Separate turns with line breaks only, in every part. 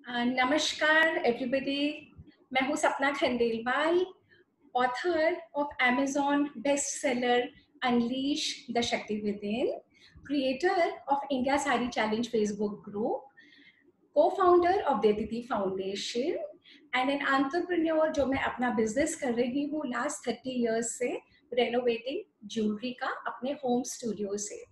नमस्कार एवरीबॉडी। मैं हूँ Sapna Khandelwal, author of Amazon best seller unleash the Shakti within, creator of India sari challenge Facebook group, co-founder of Dediti foundation and an entrepreneur जो मैं अपना business कर रही हूँ लास्ट 30 इयर्स से, रेनोवेटिंग ज्वेलरी का अपने होम स्टूडियो से।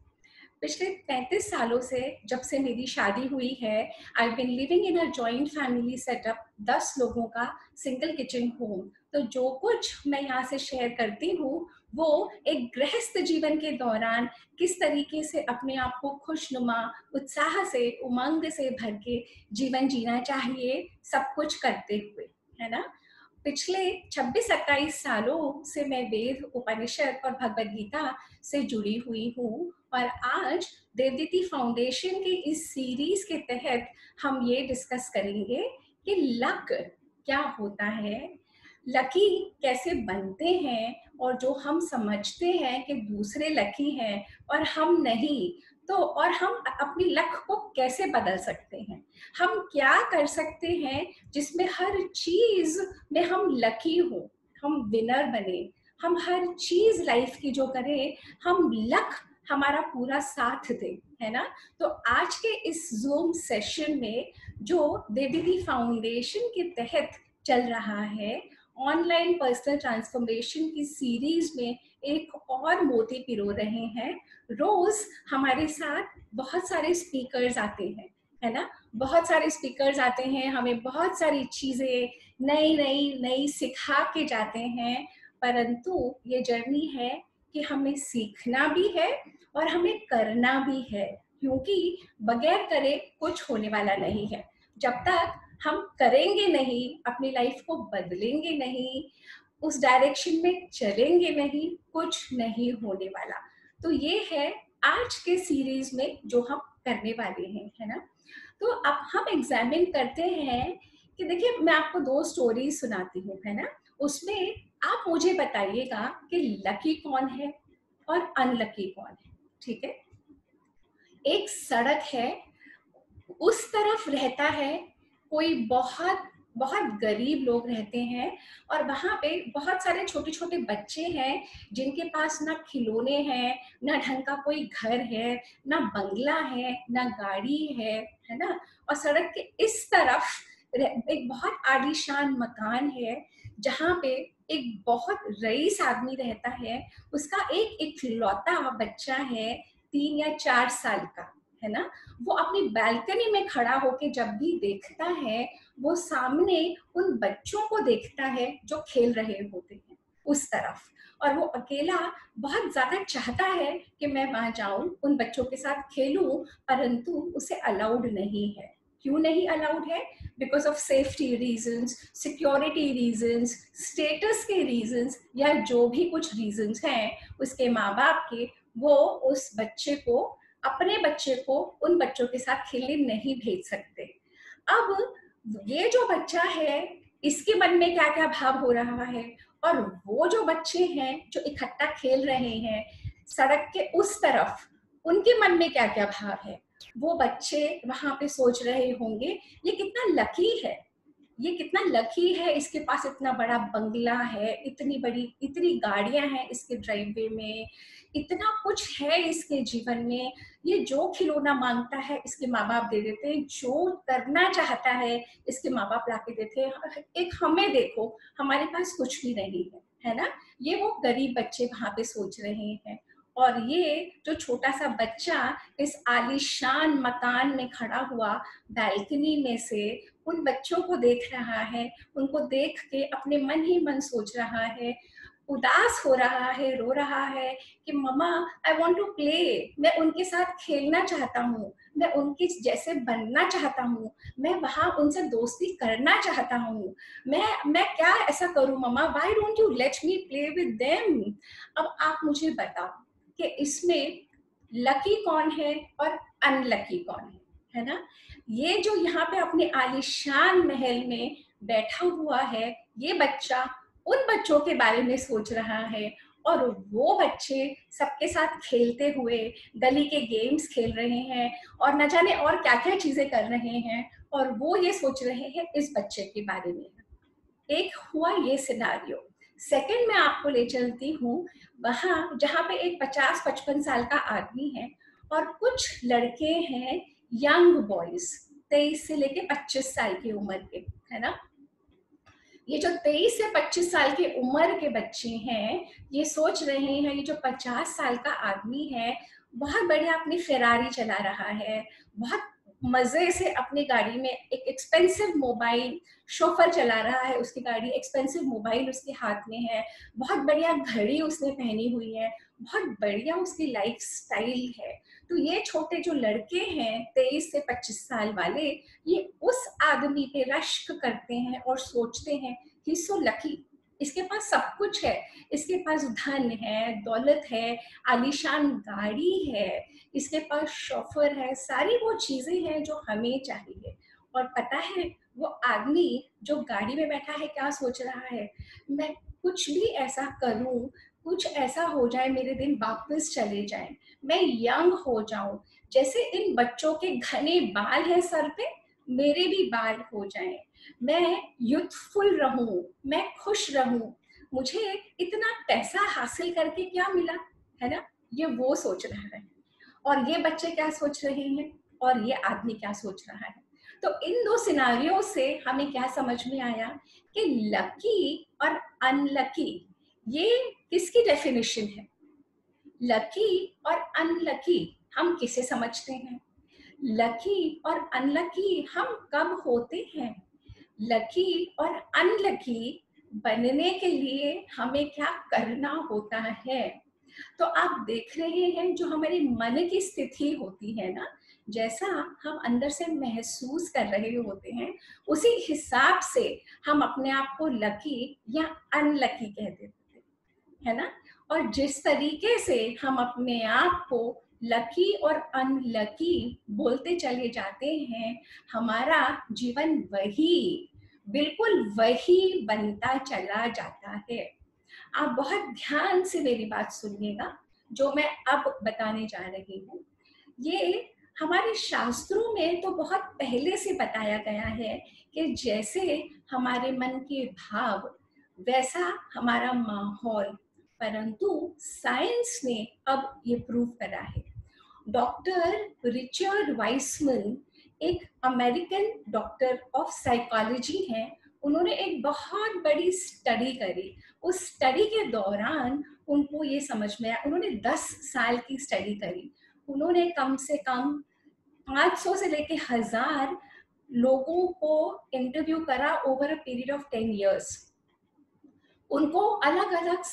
पिछले 35 सालों से जब से मेरी शादी हुई है, I been living in a joint family setup, 10 लोगों का सिंगल किचन होम। तो जो कुछ मैं यहाँ से शेयर करती हूँ वो एक गृहस्थ जीवन के दौरान किस तरीके से अपने आप को खुशनुमा, उत्साह से, उमंग से भर के जीवन जीना चाहिए, सब कुछ करते हुए, है ना। पिछले 26-27 सालों से मैं वेद, उपनिषद और भगवद गीता से जुड़ी हुई हूँ और आज देवदीति फाउंडेशन की इस सीरीज के तहत हम ये डिस्कस करेंगे कि लक क्या होता है, लकी कैसे बनते हैं, और जो हम समझते हैं कि दूसरे लकी हैं और हम नहीं, तो और हम अपनी लक को कैसे बदल सकते हैं, हम क्या कर सकते हैं जिसमें हर चीज में हम लकी हो, हम विनर बने, हम हर चीज लाइफ की जो करें हम लक हमारा पूरा साथ दे, है ना। तो आज के इस जूम सेशन में जो देविति फाउंडेशन के तहत चल रहा है, ऑनलाइन पर्सनल ट्रांसफॉर्मेशन की सीरीज में एक और मोती पिरो रहे हैं। रोज हमारे साथ बहुत सारे स्पीकर्स आते हैं, है ना, बहुत सारे स्पीकर्स आते हैं, हमें बहुत सारी चीजें नई नई नई सिखा के जाते हैं। परंतु ये जर्नी है कि हमें सीखना भी है और हमें करना भी है, क्योंकि बगैर करे कुछ होने वाला नहीं है। जब तक हम करेंगे नहीं, अपनी लाइफ को बदलेंगे नहीं, उस डायरेक्शन में चलेंगे नहीं, कुछ नहीं होने वाला। तो ये है आज के सीरीज में जो हम करने वाले हैं, है ना। तो अब हम एग्जामिन करते हैं कि देखिए, मैं आपको 2 स्टोरीज सुनाती हूँ, है ना। उसमें आप मुझे बताइएगा कि लकी कौन है और अनलकी कौन है, ठीक है। एक सड़क है, उस तरफ रहता है कोई बहुत बहुत गरीब लोग रहते हैं, और वहां पे बहुत सारे छोटे छोटे बच्चे हैं जिनके पास ना खिलौने हैं, ना ढंग का कोई घर है, ना बंगला है, ना गाड़ी है ना। और सड़क के इस तरफ एक बहुत आलीशान मकान है जहाँ पे एक बहुत रईस आदमी रहता है। उसका एक इकलौता बच्चा है, 3 या 4 साल का, है ना। वो अपनी बालकनी में खड़ा होके जब भी देखता है, वो सामने उन बच्चों को देखता है जो खेल रहे होते हैं उस तरफ, और वो अकेला बहुत ज्यादा चाहता है कि मैं वहां जाऊं, उन बच्चों के साथ खेलूं, परंतु उसे अलाउड नहीं है। क्यों नहीं अलाउड है? Because of safety reasons, security reasons, status के रीजंस, या जो भी कुछ रीजंस हैं उसके माँ बाप के, वो उस बच्चे को, अपने बच्चे को उन बच्चों के साथ खेलने नहीं भेज सकते। अब ये जो बच्चा है, इसके मन में क्या क्या भाव हो रहा है, और वो जो बच्चे हैं जो इकट्ठा खेल रहे हैं सड़क के उस तरफ, उनके मन में क्या क्या भाव है। वो बच्चे वहां पे सोच रहे होंगे, ये कितना लकी है, ये कितना लकी है, इसके पास इतना बड़ा बंगला है, इतनी बड़ी, इतनी गाड़ियां हैं इसके ड्राइववे में, इतना कुछ है इसके जीवन में, ये जो खिलौना मांगता है इसके माँ बाप दे देते हैं, जो करना चाहता है इसके माँ बाप ला के देते हैं। एक हमें देखो, हमारे पास कुछ भी नहीं है ना। ये वो गरीब बच्चे वहां पे सोच रहे हैं, और ये जो छोटा सा बच्चा इस आलीशान मकान में खड़ा हुआ बालकनी में से उन बच्चों को देख रहा है, उनको देख के अपने मन ही मन सोच रहा है, उदास हो रहा है, रो रहा है कि मम्मा आई वांट टू प्ले, मैं उनके साथ खेलना चाहता हूँ, मैं उनके जैसे बनना चाहता हूँ, मैं वहां उनसे दोस्ती करना चाहता हूँ, मैं क्या ऐसा करूँ मम्मा, why don't you let me play with them. अब आप मुझे बताओ कि इसमें लकी कौन है और अनलकी कौन है ना। ये जो यहाँ पे अपने आलीशान महल में बैठा हुआ है, ये बच्चा उन बच्चों के बारे में सोच रहा है, और वो बच्चे सबके साथ खेलते हुए गली के गेम्स खेल रहे हैं और न जाने और क्या क्या चीजें कर रहे हैं, और वो ये सोच रहे हैं इस बच्चे के बारे में। एक हुआ ये सिनारियो। सेकंड मैं आपको ले चलती हूँ वहां जहाँ पे एक 50-55 साल का आदमी है और कुछ लड़के हैं, यंग बॉयज, 23 से लेके 25 साल की उम्र के, है ना। ये जो 23 से 25 साल की उम्र के बच्चे हैं, ये सोच रहे हैं ये जो 50 साल का आदमी है बहुत बढ़िया अपनी फेरारी चला रहा है, बहुत मजे से अपनी गाड़ी में एक एक्सपेंसिव मोबाइल, शोफर चला रहा है उसकी गाड़ी, एक्सपेंसिव मोबाइल उसके हाथ में है, बहुत बढ़िया घड़ी उसने पहनी हुई है, बहुत बढ़िया उसकी लाइफ स्टाइल है। तो ये छोटे जो लड़के हैं 23 से 25 साल वाले, ये उस आदमी पे रश्क करते हैं और सोचते हैं ही सो लकी, इसके पास सब कुछ है, इसके पास धन है, दौलत है, आलीशान गाड़ी है, इसके पास शोफर है, सारी वो चीजें हैं जो हमें चाहिए। और पता है वो आदमी जो गाड़ी में बैठा है क्या सोच रहा है, मैं कुछ भी ऐसा करूं, कुछ ऐसा हो जाए मेरे दिन वापस चले जाएं, मैं यंग हो जाऊं, जैसे इन बच्चों के घने बाल हैं सर पे मेरे भी बाल हो जाएं, मैं यूथफुल रहूं, मैं खुश रहूं, मुझे इतना पैसा हासिल करके क्या मिला, है ना। ये वो सोच रहा है और ये बच्चे क्या सोच रहे हैं और ये आदमी क्या सोच रहा है। तो इन दो सिनारियों से हमें क्या समझ में आया कि लकी और अनलकी ये किसकी डेफिनेशन है। लकी और अनलकी हम किसे समझते हैं, लकी और अनलकी हम कब होते हैं, लकी और अनलकी बनने के लिए हमें क्या करना होता है। तो आप देख रहे हैं जो हमारे मन की स्थिति होती है ना, जैसा हम अंदर से महसूस कर रहे होते हैं उसी हिसाब से हम अपने आप को लकी या अनलकी कह देते हैं, है ना। और जिस तरीके से हम अपने आप को लकी और अनलकी बोलते चले जाते हैं, हमारा जीवन वही, बिल्कुल वही बनता चला जाता है। आप बहुत ध्यान से मेरी बात सुनिएगा जो मैं अब बताने जा रही हूँ। ये हमारे शास्त्रों में तो बहुत पहले से बताया गया है कि जैसे हमारे मन के भाव वैसा हमारा माहौल, परंतु साइंस ने अब ये प्रूव करा है। डॉक्टर रिचर्ड वाइसमैन एक अमेरिकन डॉक्टर ऑफ साइकोलॉजी हैं, उन्होंने एक बहुत बड़ी स्टडी करी। उस स्टडी के दौरान उनको ये समझ में आया, उन्होंने 10 साल की स्टडी करी, उन्होंने कम से कम 500 से लेके 1000 लोगों को इंटरव्यू करा over a period of 10 years. उनको अलग अलग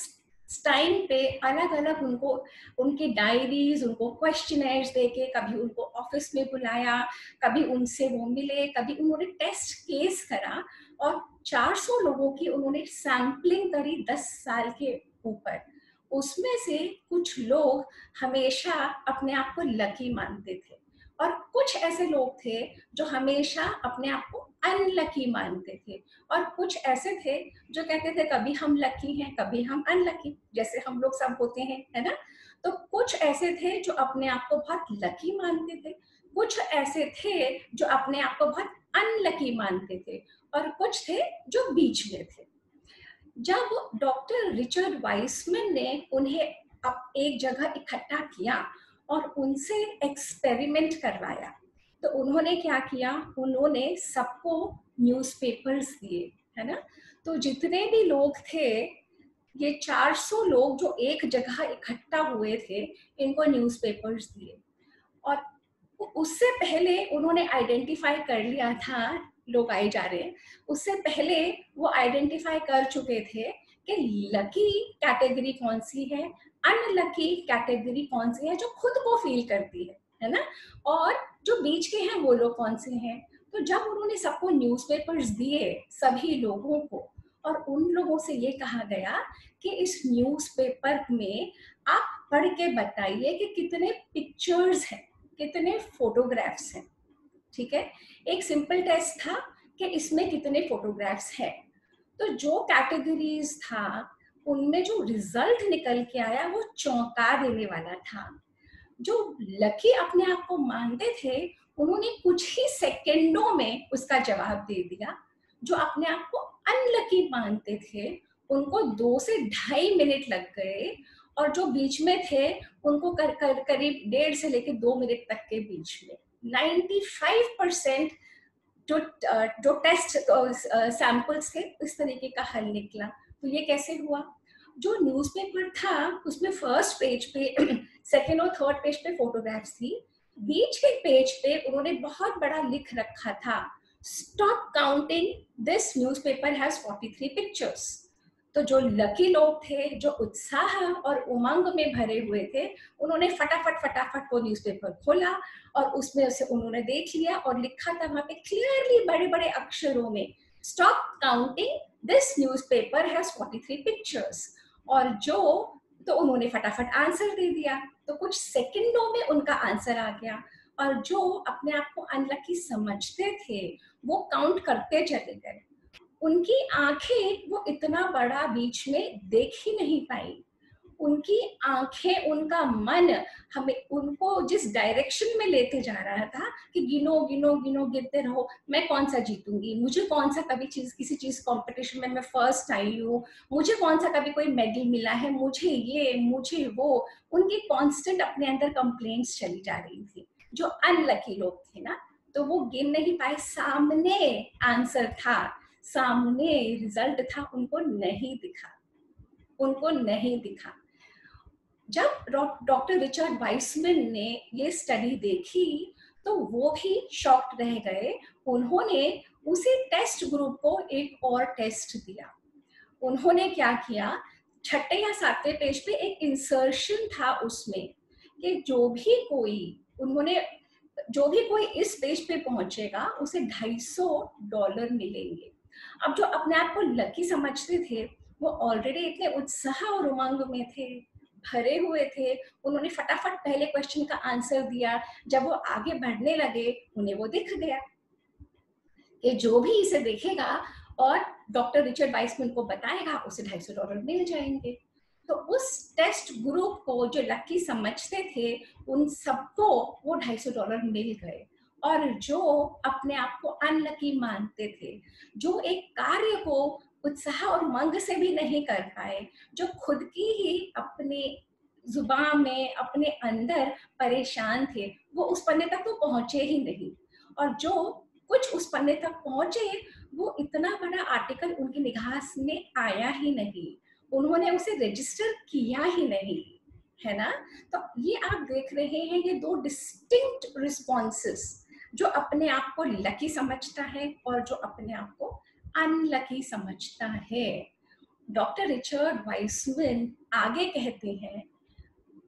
टाइम पे अलग अलग उनको उनकी डायरीज, उनको क्वेश्चनर्स देके, कभी उनको ऑफिस में बुलाया, कभी उनसे वो मिले, कभी उन्होंने टेस्ट केस करा और 400 लोगों की उन्होंने सैंपलिंग करी 10 साल के ऊपर। उसमें से कुछ लोग हमेशा अपने आप को लकी मानते थे और कुछ ऐसे लोग थे जो हमेशा अपने आप को अनलकी मानते थे, और कुछ ऐसे थे जो कहते थे कभी हम लकी हैं कभी हम अनलकी, जैसे हम लोग सब होते हैं, है ना। तो कुछ ऐसे थे जो अपने आप को बहुत लकी मानते थे, कुछ ऐसे थे जो अपने आप को बहुत अनलकी मानते थे, और कुछ थे जो बीच में थे। जब डॉक्टर रिचर्ड वाइसमैन ने उन्हें अब एक जगह इकट्ठा किया और उनसे एक्सपेरिमेंट करवाया, तो उन्होंने क्या किया, उन्होंने सबको न्यूज़पेपर्स दिए, है ना। तो जितने भी लोग थे, ये 400 लोग जो एक जगह इकट्ठा हुए थे, इनको न्यूज़पेपर्स दिए। और उससे पहले उन्होंने आइडेंटिफाई कर लिया था, लोग आए जा रहे हैं, उससे पहले वो आइडेंटिफाई कर चुके थे कि लकी कैटेगरी कौन सी है, अनलकी कैटेगरी कौन सी है जो खुद को फील करती है ना, और जो बीच के हैं वो लोग कौन से हैं। तो जब उन्होंने सबको न्यूज़पेपर्स दिए सभी लोगों को, और उन लोगों से ये कहा गया कि इस न्यूज़पेपर में आप पढ़ के बताइए कि कितने पिक्चर्स हैं, कितने फोटोग्राफ्स हैं, ठीक है। एक सिंपल टेस्ट था कि इसमें कितने फोटोग्राफ्स हैं। तो जो कैटेगरीज था उनमें जो रिजल्ट निकल के आया वो चौंका देने वाला था। जो लकी अपने आप को मानते थे, उन्होंने कुछ ही सेकंडों में उसका जवाब दे दिया। जो अपने आप को अनलकी मानते थे, उनको 2 से ढाई मिनट लग गए, और जो बीच में थे उनको करीब 1.5 से लेकर 2 मिनट तक के बीच में 95% जो जो टेस्ट सैंपल्स थे इस तरीके का हल निकला। तो ये कैसे हुआ? जो न्यूज़पेपर था उसमें फर्स्ट पेज पे सेकेंड और थर्ड पेज पे फोटोग्राफ्स थी। बीच के पेज पे उन्होंने बहुत बड़ा लिख रखा था, stop counting, this newspaper has 43 pictures. तो जो लकी लोग थे, जो उत्साह और उमंग में भरे हुए थे, उन्होंने फटाफट फटाफट वो न्यूज़पेपर खोला और उसमें उसे उन्होंने देख लिया और लिखा था वहां पे क्लियरली बड़े बड़े अक्षरों में, stop counting, this newspaper has 43 pictures. और जो तो उन्होंने फटाफट आंसर दे दिया, तो कुछ सेकंडों में उनका आंसर आ गया। और जो अपने आप को अनलकी समझते थे, वो काउंट करते चले गए। उनकी आंखें वो इतना बड़ा बीच में देख ही नहीं पाई। उनकी आंखें, उनका मन हमें उनको जिस डायरेक्शन में लेते जा रहा था कि गिनो गिनो गिनो, गिनते रहो, मैं कौन सा जीतूंगी, मुझे कौन सा कभी चीज किसी चीज कंपटीशन में मैं फर्स्ट आई हूँ, मुझे कौन सा कभी कोई मेडल मिला है, मुझे ये मुझे वो। उनकी कांस्टेंट अपने अंदर कंप्लेंट्स चली जा रही थी। जो अनलकी लोग थे ना, तो वो गिन नहीं पाए। सामने आंसर था, सामने रिजल्ट था, उनको नहीं दिखा, उनको नहीं दिखा। जब डॉक्टर रिचर्ड वाइसमैन ने ये स्टडी देखी, तो वो भी शॉक्ड रह गए। उन्होंने उसी टेस्ट ग्रुप को एक और टेस्ट दिया। उन्होंने क्या किया, छठे या सातवें पेज पे एक इंसर्शन था उसमें कि जो भी कोई इस पेज पे पहुंचेगा उसे $250 मिलेंगे। अब जो अपने आप को लकी समझते थे, वो ऑलरेडी इतने उत्साह और उमंग में थे, भरे हुए थे। उन्होंने फटाफट पहले क्वेश्चन का आंसर दिया। जब वो आगे बढ़ने लगे, उन्हें वो दिख गया कि जो भी इसे देखेगा और डॉक्टर रिचर्ड वाइसमैन को बताएगा, उसे $250 मिल जाएंगे। तो उस टेस्ट ग्रुप को जो लकी समझते थे, उन सबको वो $250 मिल गए। और जो अपने आप को अनलकी मानते थे, जो एक कार्य को उत्साह और उमंग से भी नहीं कर पाए, जो खुद की ही अपने जुबान में अपने अंदर परेशान थे, वो उस पन्ने तक तो पहुंचे ही नहीं। और जो कुछ उस पन्ने तक पहुंचे, वो इतना बड़ा आर्टिकल उनकी निगाह में आया ही नहीं, उन्होंने उसे रजिस्टर किया ही नहीं, है ना। तो ये आप देख रहे हैं, ये दो डिस्टिंक्ट रिस्पॉन्सेस, जो अपने आप को लकी समझता है और जो अपने आप को अनलकी समझता है। डॉक्टर रिचर्ड वाइसमैन आगे कहते हैं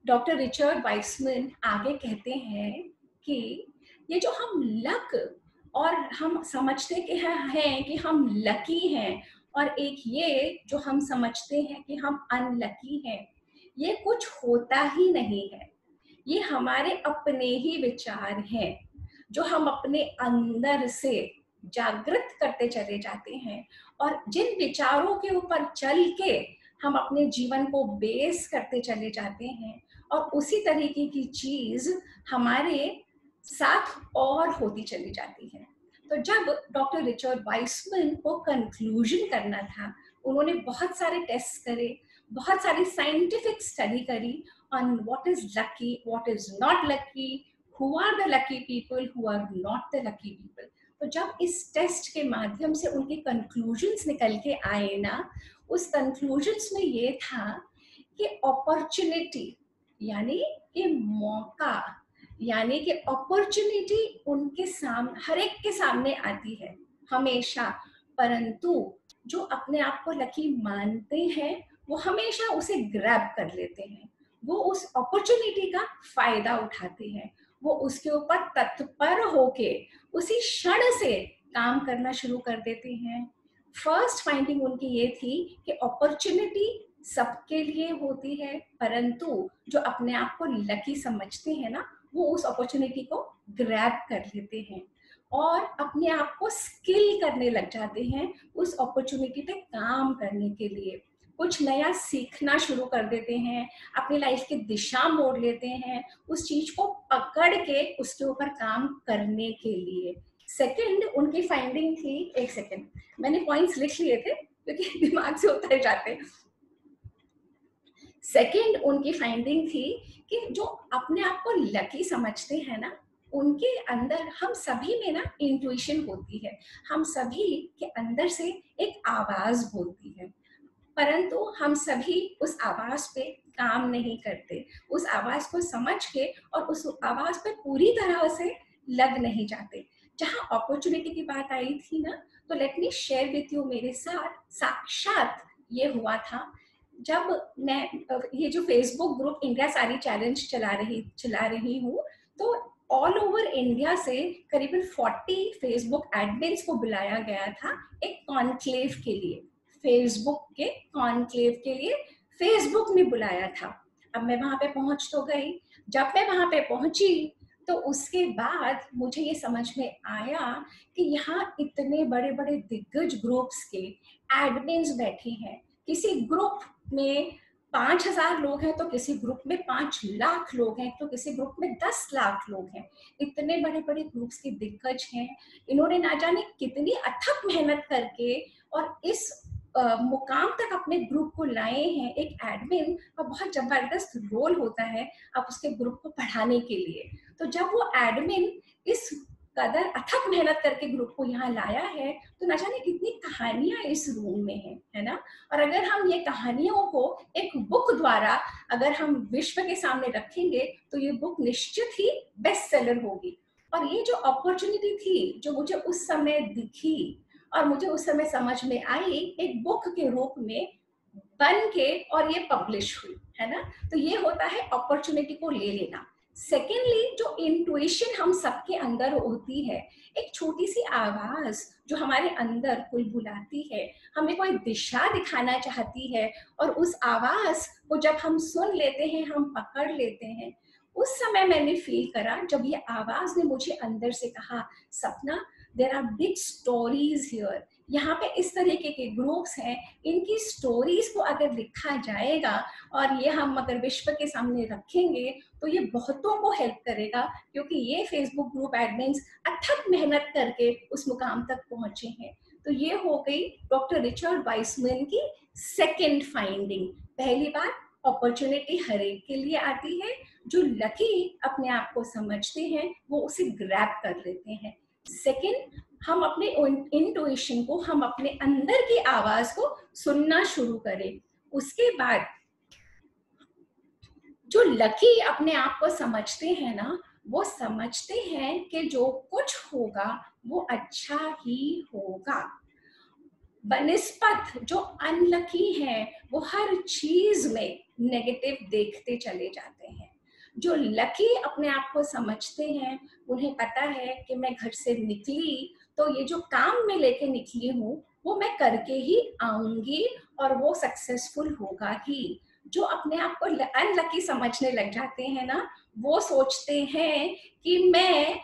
डॉक्टर रिचर्ड वाइसमैन आगे कहते हैं कि ये जो हम लक और हम समझते हैं कि हम लकी हैं, और एक ये जो हम समझते हैं कि हम अनलकी हैं, ये कुछ होता ही नहीं है। ये हमारे अपने ही विचार हैं, जो हम अपने अंदर से जागृत करते चले जाते हैं, और जिन विचारों के ऊपर चल के हम अपने जीवन को बेस करते चले जाते हैं, और उसी तरीके की चीज हमारे साथ और होती चली जाती है। तो जब डॉक्टर रिचर्ड वाइसमैन को कंक्लूजन करना था, उन्होंने बहुत सारे टेस्ट करे, बहुत सारी साइंटिफिक स्टडी करी on what is lucky, what is not lucky, who are the lucky people, who are not the lucky people. तो जब इस टेस्ट के माध्यम से उनके कंक्लूजन्स निकल के आए ना, उस कंक्लूजन्स में ये था कि अपॉर्चुनिटी यानी कि मौका, यानी कि अपॉर्चुनिटी उनके सामने, हर एक के सामने आती है हमेशा, परंतु जो अपने आप को लकी मानते हैं, वो हमेशा उसे ग्रैब कर लेते हैं, वो उस अपॉर्चुनिटी का फायदा उठाते हैं, वो उसके ऊपर तत्पर होके उसी क्षण से काम करना शुरू कर देते हैं। फर्स्ट फाइंडिंग उनकी ये थी कि अपॉर्चुनिटी सबके लिए होती है, परंतु जो अपने आप को लकी समझते हैं ना, वो उस अपॉर्चुनिटी को ग्रैब कर लेते हैं और अपने आप को स्किल करने लग जाते हैं उस अपॉर्चुनिटी पे काम करने के लिए। कुछ नया सीखना शुरू कर देते हैं, अपनी लाइफ की दिशा मोड़ लेते हैं उस चीज को पकड़ के उसके ऊपर काम करने के लिए। सेकंड उनकी फाइंडिंग थी, एक सेकंड मैंने पॉइंट्स लिख लिए थे क्योंकि दिमाग से उतर जाते। सेकंड उनकी फाइंडिंग थी कि जो अपने आप को लकी समझते हैं ना, उनके अंदर, हम सभी में ना इंट्यूशन होती है, हम सभी के अंदर से एक आवाज बोलती है, परंतु हम सभी उस आवाज पे काम नहीं करते, उस आवाज को समझ के और उस आवाज पे पूरी तरह से लग नहीं जाते। जहां अपॉर्चुनिटी की बात आई थी ना, तो let me share with you, मेरे साथ साक्षात ये हुआ था जब मैं ये जो फेसबुक ग्रुप इंडिया सारी चैलेंज चला रही हूँ, तो ऑल ओवर इंडिया से करीबन 40 फेसबुक एडमिन्स को बुलाया गया था एक कॉन्क्लेव के लिए, फेसबुक के कॉन्क्लेव के लिए फेसबुक ने बुलाया था। अब मैं वहां पे पहुंच तो गई, जब मैं वहां पे पहुंची तो उसके बाद मुझे ये समझ में आया कि यहाँ इतने बड़े बड़े दिग्गज ग्रुप्स के एडमिन्स बैठे हैं। किसी ग्रुप में 5,000 लोग हैं तो किसी ग्रुप में 5 लाख लोग हैं तो किसी ग्रुप में 10 लाख लोग हैं। इतने बड़े बड़े ग्रुप्स के दिग्गज हैं, इन्होंने ना जाने कितनी अथक मेहनत करके और इस मुकाम तक अपने ग्रुप को लाए हैं। एक एडमिन का बहुत जबरदस्त रोल होता है अब उसके ग्रुप को पढ़ाने के लिए। तो जब वो एडमिन इस कदर अथक मेहनत करके ग्रुप को यहाँ लाया है, तो न जाने कितनी कहानियां इस रूम में है ना। और अगर हम ये कहानियों को एक बुक द्वारा अगर हम विश्व के सामने रखेंगे तो ये बुक निश्चित ही बेस्ट सेलर होगी। और ये जो अपॉर्चुनिटी थी जो मुझे उस समय दिखी और मुझे उस समय समझ में आई, एक बुक के रूप में बन के और ये पब्लिश हुई, है ना। तो ये होता है अपॉर्चुनिटी को ले लेना। सेकेंडली, जो इंट्यूशन हम सबके अंदर होती है, एक छोटी सी आवाज जो हमारे अंदर कोई बुलाती है, हमें कोई दिशा दिखाना चाहती है, और उस आवाज को जब हम सुन लेते हैं, हम पकड़ लेते हैं। उस समय मैंने फील करा जब ये आवाज ने मुझे अंदर से कहा, Sapna, there are big stories here. यहाँ पे इस तरीके के ग्रुप्स हैं, इनकी स्टोरीज को अगर लिखा जाएगा और ये हम अगर विश्व के सामने रखेंगे तो ये बहुतों को हेल्प करेगा, क्योंकि ये फेसबुक ग्रुप एडमिन्स अथक मेहनत करके उस मुकाम तक पहुंचे हैं। तो ये हो गई डॉक्टर रिचर्ड वाइसमैन की सेकेंड फाइंडिंग। पहली बात, अपॉर्चुनिटी हर एक के लिए आती है, जो लकी अपने आप को समझते हैं वो उसे ग्रैब कर लेते हैं। सेकेंड, हम अपने इंट्यूशन को, हम अपने अंदर की आवाज को सुनना शुरू करें। उसके बाद जो लकी अपने आप को समझते हैं ना, वो समझते हैं कि जो कुछ होगा वो अच्छा ही होगा। बनिस्पत जो अनलकी हैं वो हर चीज में नेगेटिव देखते चले जाते हैं। जो लकी अपने आप को समझते हैं, उन्हें पता है कि मैं घर से निकली तो ये जो काम मैं लेके निकली हूँ वो मैं करके ही आऊंगी और वो सक्सेसफुल होगा ही। जो अपने आप को अनलकी समझने लग जाते हैं ना, वो सोचते हैं कि मैं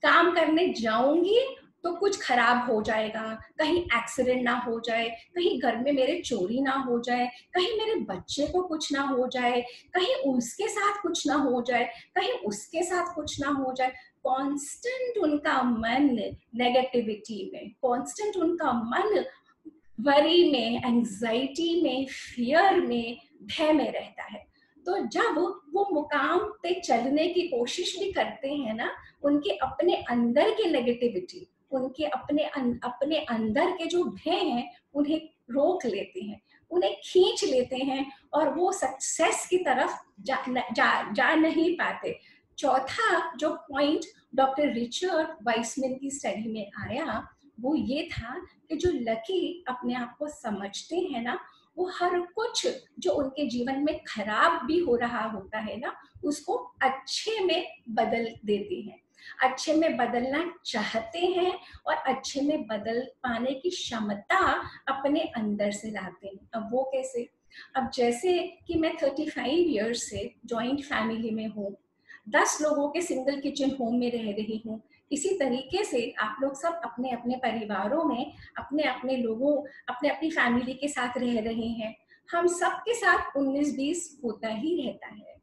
काम करने जाऊंगी तो कुछ खराब हो जाएगा, कहीं एक्सीडेंट ना हो जाए, कहीं घर में मेरे चोरी ना हो जाए, कहीं मेरे बच्चे को कुछ ना हो जाए, कहीं उसके साथ कुछ ना हो जाए, कहीं उसके साथ कुछ ना हो जाए। कांस्टेंट उनका मन नेगेटिविटी में, कांस्टेंट उनका मन वरी में, एंजाइटी में, फियर में, भय में रहता है। तो जब वो मुकाम पे चलने की कोशिश भी करते हैं ना, उनके अपने अंदर की नेगेटिविटी, उनके अपने अंदर के जो भय हैं उन्हें रोक लेते हैं, उन्हें खींच लेते हैं और वो सक्सेस की तरफ जा नहीं पाते। चौथा जो पॉइंट डॉक्टर रिचर्ड वाइसमैन की स्टडी में आया वो ये था कि जो लकी अपने आप को समझते हैं ना, वो हर कुछ जो उनके जीवन में खराब भी हो रहा होता है ना, उसको अच्छे में बदल देते हैं, अच्छे में बदलना चाहते हैं और अच्छे में बदल पाने की क्षमता अपने अंदर से लाते हैं। अब वो कैसे? अब जैसे कि मैं 35 ईयर्स से जॉइंट फैमिली में हूँ, 10 लोगों के सिंगल किचन होम में रह रही हूँ। इसी तरीके से आप लोग सब अपने अपने परिवारों में अपने अपने लोगों, अपने अपनी फैमिली के साथ रह रहे हैं। हम सबके साथ 19-20 होता ही रहता है।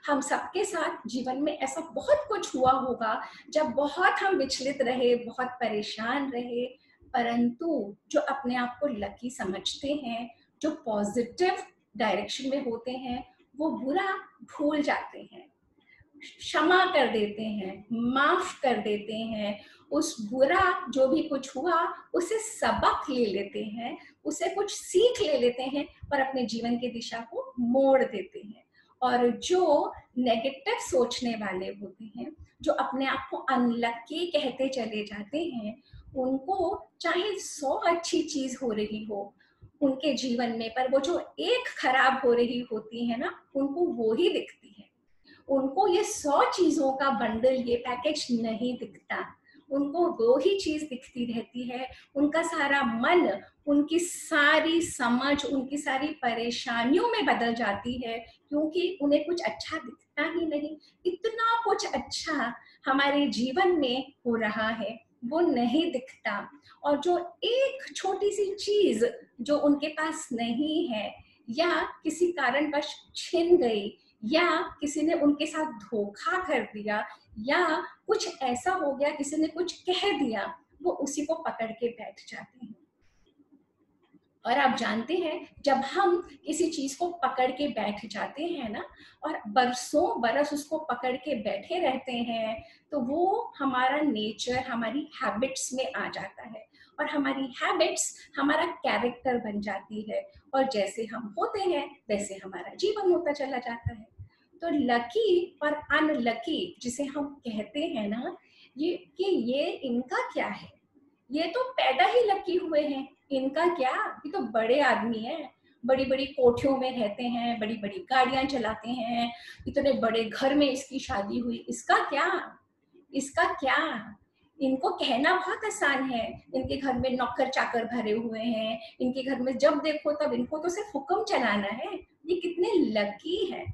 हम सबके साथ जीवन में ऐसा बहुत कुछ हुआ होगा जब बहुत हम विचलित रहे, बहुत परेशान रहे, परंतु जो अपने आप को लकी समझते हैं, जो पॉजिटिव डायरेक्शन में होते हैं, वो बुरा भूल जाते हैं, क्षमा कर देते हैं, माफ कर देते हैं, उस बुरा जो भी कुछ हुआ उसे सबक ले लेते हैं, उसे कुछ सीख ले लेते हैं और अपने जीवन की दिशा को मोड़ देते हैं। और जो नेगेटिव सोचने वाले होते हैं, जो अपने आप को अनलकी कहते चले जाते हैं, उनको चाहे 100 अच्छी चीज हो रही हो उनके जीवन में, पर वो जो एक खराब हो रही होती है ना, उनको वो ही दिखती है। उनको ये 100 चीजों का बंडल, ये पैकेज नहीं दिखता, उनको वो ही चीज दिखती रहती है। उनका सारा मन, उनकी सारी समझ, उनकी सारी परेशानियों में बदल जाती है, क्योंकि उन्हें कुछ अच्छा दिखता ही नहीं। इतना कुछ अच्छा हमारे जीवन में हो रहा है, वो नहीं दिखता। और जो एक छोटी सी चीज जो उनके पास नहीं है, या किसी कारणवश छिन गई, या किसी ने उनके साथ धोखा कर दिया, या कुछ ऐसा हो गया, किसी ने कुछ कह दिया, वो उसी को पकड़ के बैठ जाते हैं। और आप जानते हैं, जब हम किसी चीज को पकड़ के बैठ जाते हैं ना, और बरसों बरस उसको पकड़ के बैठे रहते हैं, तो वो हमारा नेचर, हमारी हैबिट्स में आ जाता है, और हमारी हैबिट्स हमारा कैरेक्टर बन जाती है, और जैसे हम होते हैं वैसे हमारा जीवन होता चला जाता है। तो लकी और अनलकी जिसे हम कहते हैं ना, ये इनका क्या है, ये तो पैदा ही लकी हुए हैं, इनका क्या, ये तो बड़े आदमी हैं, बड़ी बड़ी कोठियों में रहते हैं, बड़ी बड़ी गाड़ियां चलाते हैं, इतने बड़े घर में इसकी शादी हुई, इसका क्या, इसका क्या। इनको कहना बहुत आसान है, इनके घर में नौकर चाकर भरे हुए हैं, इनके घर में जब देखो तब इनको तो सिर्फ हुक्म चलाना है, ये कितने लकी है,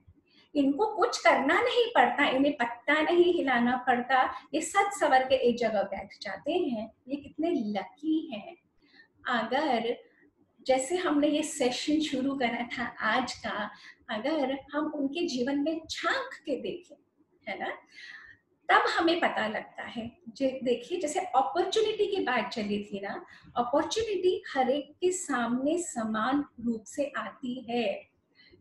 इनको कुछ करना नहीं पड़ता, इन्हें पत्ता नहीं हिलाना पड़ता, ये सच सवर के एक जगह बैठ जाते हैं, ये कितने लकी हैं। अगर जैसे हमने ये सेशन शुरू करा था आज का, अगर हम उनके जीवन में झांक के देखें, है ना, तब हमें पता लगता है। देखिए, जैसे अपॉर्चुनिटी की बात चली थी ना, अपॉर्चुनिटी हर एक के सामने समान रूप से आती है।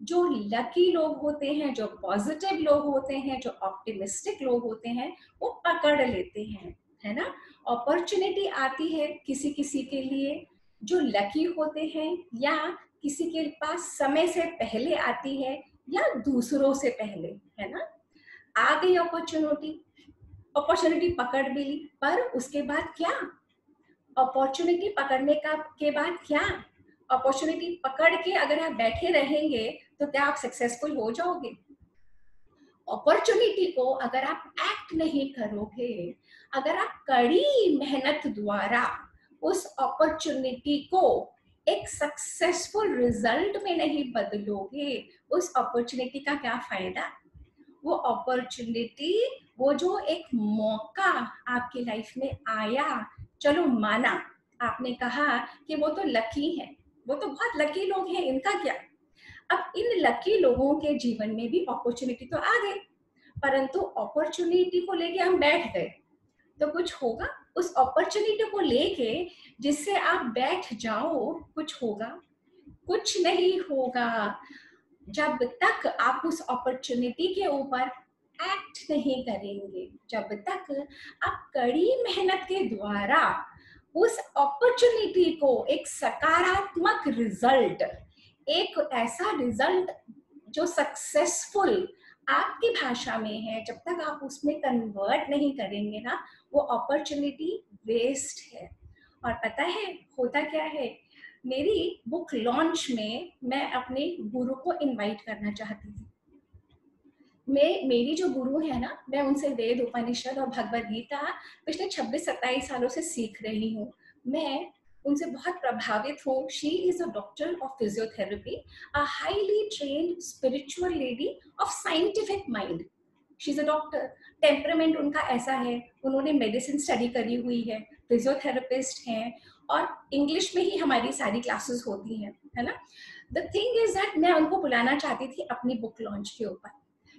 जो लकी लोग होते हैं, जो पॉजिटिव लोग होते हैं, जो ऑप्टिमिस्टिक लोग होते हैं, वो पकड़ लेते हैं, है ना। अपॉर्चुनिटी आती है किसी किसी के लिए जो लकी होते हैं, या किसी के पास समय से पहले आती है, या दूसरों से पहले, है ना। आ गई अपॉर्चुनिटी, अपॉर्चुनिटी पकड़ भी ली, पर उसके बाद क्या, अपॉर्चुनिटी पकड़ने का के बाद क्या, अपॉर्चुनिटी पकड़ के अगर आप बैठे रहेंगे तो क्या आप सक्सेसफुल हो जाओगे। अपॉर्चुनिटी को अगर आप एक्ट नहीं करोगे, अगर आप कड़ी मेहनत द्वारा उस अपॉर्चुनिटी को एक सक्सेसफुल रिजल्ट में नहीं बदलोगे, उस अपॉर्चुनिटी का क्या फायदा। वो अपॉर्चुनिटी, वो जो एक मौका आपकी लाइफ में आया, चलो माना, आपने कहा कि वो तो लकी है, वो तो बहुत लकी लोग हैं, इनका क्या। अब इन लकी लोगों के जीवन में भी अपॉर्चुनिटी तो आ गई, परंतु अपॉर्चुनिटी को लेके हम बैठ गए तो कुछ होगा। उस अपॉर्चुनिटी को लेके जिससे आप बैठ जाओ, कुछ होगा, कुछ नहीं होगा। जब तक आप उस अपॉर्चुनिटी के ऊपर एक्ट नहीं करेंगे, जब तक आप कड़ी मेहनत के द्वारा उस अपॉर्चुनिटी को एक सकारात्मक रिजल्ट, एक ऐसा रिजल्ट जो सक्सेसफुल आपकी भाषा में है, जब तक आप उसमें कन्वर्ट नहीं करेंगे ना, वो अपॉर्चुनिटी वेस्ट है। और पता है होता क्या है, मेरी बुक लॉन्च में मैं अपने गुरु को इनवाइट करना चाहती थी। मेरी जो गुरु है ना, मैं उनसे वेद, उपनिषद और भगवद गीता पिछले 26-27 सालों से सीख रही हूँ। मैं उनसे बहुत प्रभावित हूँ। She is a doctor of physiotherapy, a highly trained spiritual lady of scientific mind. She is a doctor, temperament उनका ऐसा है, उन्होंने मेडिसिन स्टडी करी हुई है, फिजियोथेरेपिस्ट हैं, और इंग्लिश में ही हमारी सारी क्लासेस होती हैं, है ना। द थिंग इज दैट मैं उनको बुलाना चाहती थी अपनी बुक लॉन्च के ऊपर।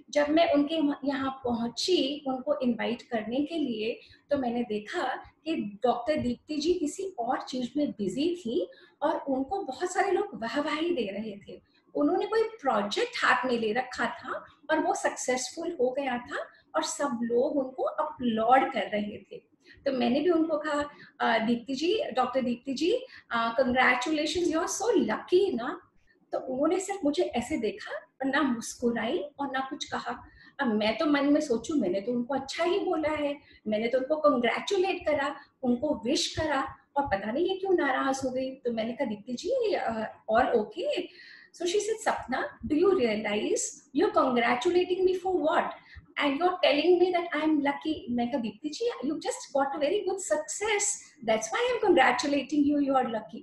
जब मैं उनके यहाँ पहुंची उनको इनवाइट करने के लिए, तो मैंने देखा कि डॉक्टर दीप्ति जी किसी और चीज में बिजी थी और उनको बहुत सारे लोग वाहवाही दे रहे थे। उन्होंने कोई प्रोजेक्ट हाथ में ले रखा था और वो सक्सेसफुल हो गया था और सब लोग उनको अपलॉड कर रहे थे। तो मैंने भी उनको कहा, Deepti ji, doctor Deepti ji, congratulation, you are so lucky ना। तो उन्होंने सिर्फ मुझे ऐसे देखा और ना मुस्कुराई और ना कुछ कहा। अब मैं तो मन में सोचूं, मैंने तो उनको अच्छा ही बोला है, मैंने तो उनको कंग्रेचुलेट करा, उनको विश करा, और पता नहीं ये क्यों नाराज हो गई। तो मैंने कहा, Deepti ji, all okay? So she said, Sapna, do you realize you're congratulating me for what? And you're telling me that I'm lucky. मैं कहा, दीप्ति जी, you just got a very good success. That's why I'm congratulating you. You are lucky.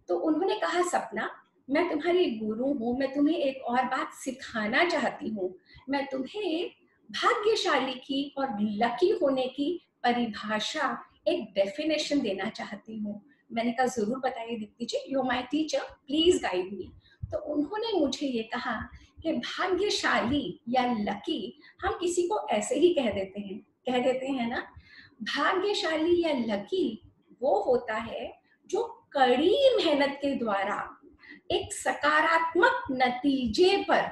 तो उन्होंने कहा, सपना, मैं तुम्हारी गुरु हूँ, मैं तुम्हें एक और बात सिखाना चाहती हूँ। मैं तुम्हें भाग्यशाली की और लकी होने की परिभाषा, एक डेफिनेशन देना चाहती हूँ। मैंने कहा, जरूर बताइए Deepti ji, you are my teacher, please guide me. तो उन्होंने मुझे ये कहा कि भाग्यशाली या लकी हम किसी को ऐसे ही कह देते हैं ना। भाग्यशाली या लकी वो होता है जो कड़ी मेहनत के द्वारा एक सकारात्मक नतीजे पर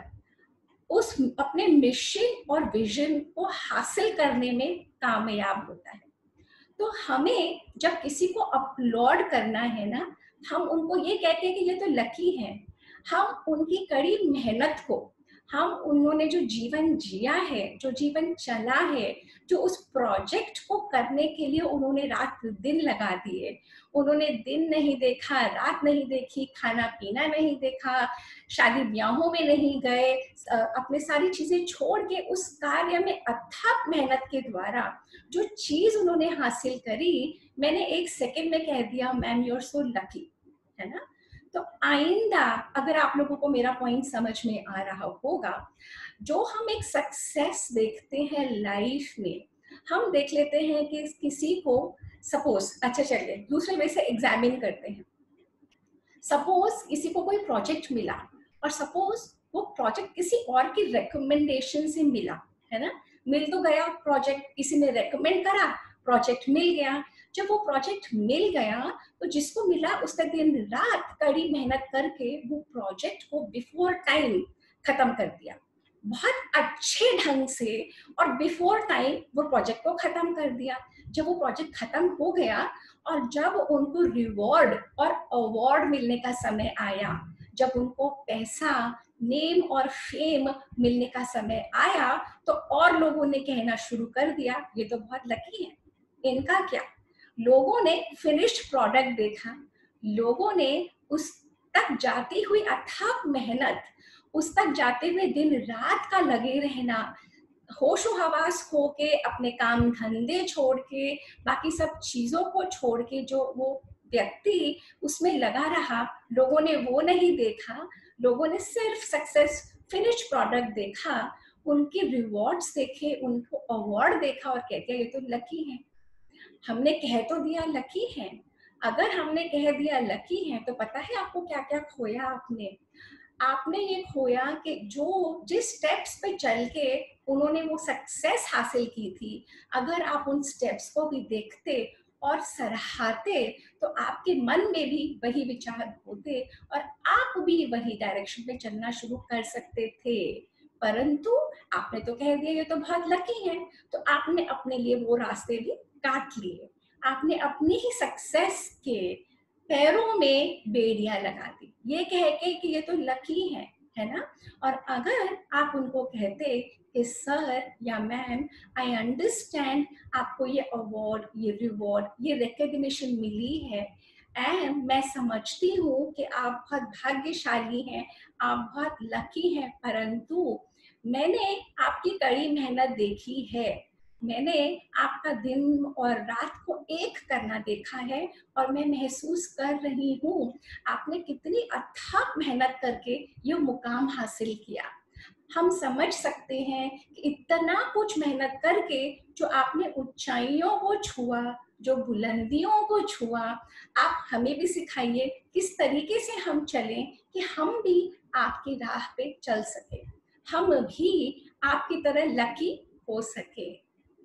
उस अपने मिशन और विजन को हासिल करने में कामयाब होता है। तो हमें जब किसी को अपलॉड करना है ना, हम उनको ये कहते हैं कि ये तो लकी है। हम उनकी कड़ी मेहनत को, हम उन्होंने जो जीवन जिया है, जो जीवन चला है, जो उस प्रोजेक्ट को करने के लिए उन्होंने रात दिन लगा दिए, उन्होंने दिन नहीं देखा, रात नहीं देखी, खाना पीना नहीं देखा, शादी ब्याहों में नहीं गए, अपने सारी चीजें छोड़ के उस कार्य में अथक मेहनत के द्वारा जो चीज उन्होंने हासिल करी, मैंने एक सेकंड में कह दिया, ma'am you are so lucky, है ना। तो आइंदा अगर आप लोगों को मेरा पॉइंट समझ में आ रहा होगा, जो हम एक सक्सेस देखते हैं लाइफ में, हम देख लेते हैं कि किसी को सपोज, अच्छा चलिए दूसरे वे से एग्जामिन करते हैं। सपोज किसी को कोई प्रोजेक्ट मिला और सपोज वो प्रोजेक्ट किसी और की रिकमेंडेशन से मिला, है ना। मिल तो गया प्रोजेक्ट, किसी ने रेकमेंड करा, प्रोजेक्ट मिल गया। जब वो प्रोजेक्ट मिल गया तो जिसको मिला उसने दिन रात कड़ी मेहनत करके वो प्रोजेक्ट को बिफोर टाइम खत्म कर दिया, बहुत अच्छे ढंग से, और बिफोर टाइम वो प्रोजेक्ट को खत्म कर दिया। जब वो प्रोजेक्ट खत्म हो गया और जब उनको रिवॉर्ड और अवार्ड मिलने का समय आया, जब उनको पैसा, नेम और फेम मिलने का समय आया, तो और लोगों ने कहना शुरू कर दिया, ये तो बहुत लकी है, इनका क्या। लोगों ने फिनिश्ड प्रोडक्ट देखा, लोगों ने उस तक जाती हुई अथक मेहनत, उस तक जाते हुए दिन रात का लगे रहना, होशो हवास खो के, अपने काम धंधे छोड़ के, बाकी सब चीजों को छोड़ के जो वो व्यक्ति उसमें लगा रहा, लोगों ने वो नहीं देखा। लोगों ने सिर्फ सक्सेस, फिनिश प्रोडक्ट देखा, उनके रिवॉर्ड्स देखे, उनको अवार्ड देखा और कहते हैं ये तो लकी है। हमने कह तो दिया लकी है। अगर हमने कह दिया लकी है तो पता है आपको क्या क्या खोया आपने। आपने ये खोया कि जो जिस स्टेप्स पे चल के उन्होंने वो सक्सेस हासिल की थी, अगर आप उन स्टेप्स को भी देखते और सराहते तो आपके मन में भी वही विचार होते और आप भी वही डायरेक्शन में चलना शुरू कर सकते थे। परंतु आपने तो कह दिया ये तो बहुत लकी है, तो आपने अपने लिए वो रास्ते भी काट लिए। आपने अपनी ही सक्सेस के पैरों में बेड़ियां लगा दी, ये कह के कि ये तो लकी है ना। और अगर आप उनको कहते कि सर या मैम, आई अंडरस्टैंड आपको ये अवार्ड, ये रिवॉर्ड, ये रिकग्निशन मिली है, एंड मैं समझती हूँ कि आप बहुत भाग्यशाली हैं, आप बहुत लकी हैं, परंतु मैंने आपकी कड़ी मेहनत देखी है, मैंने आपका दिन और रात को एक करना देखा है, और मैं महसूस कर रही हूँ आपने कितनी अथक मेहनत करके ये मुकाम हासिल किया। हम समझ सकते हैं कि इतना कुछ मेहनत करके जो आपने ऊंचाइयों को छुआ, जो बुलंदियों को छुआ, आप हमें भी सिखाइए किस तरीके से हम चलें कि हम भी आपकी राह पे चल सके, हम भी आपकी तरह लकी हो सके,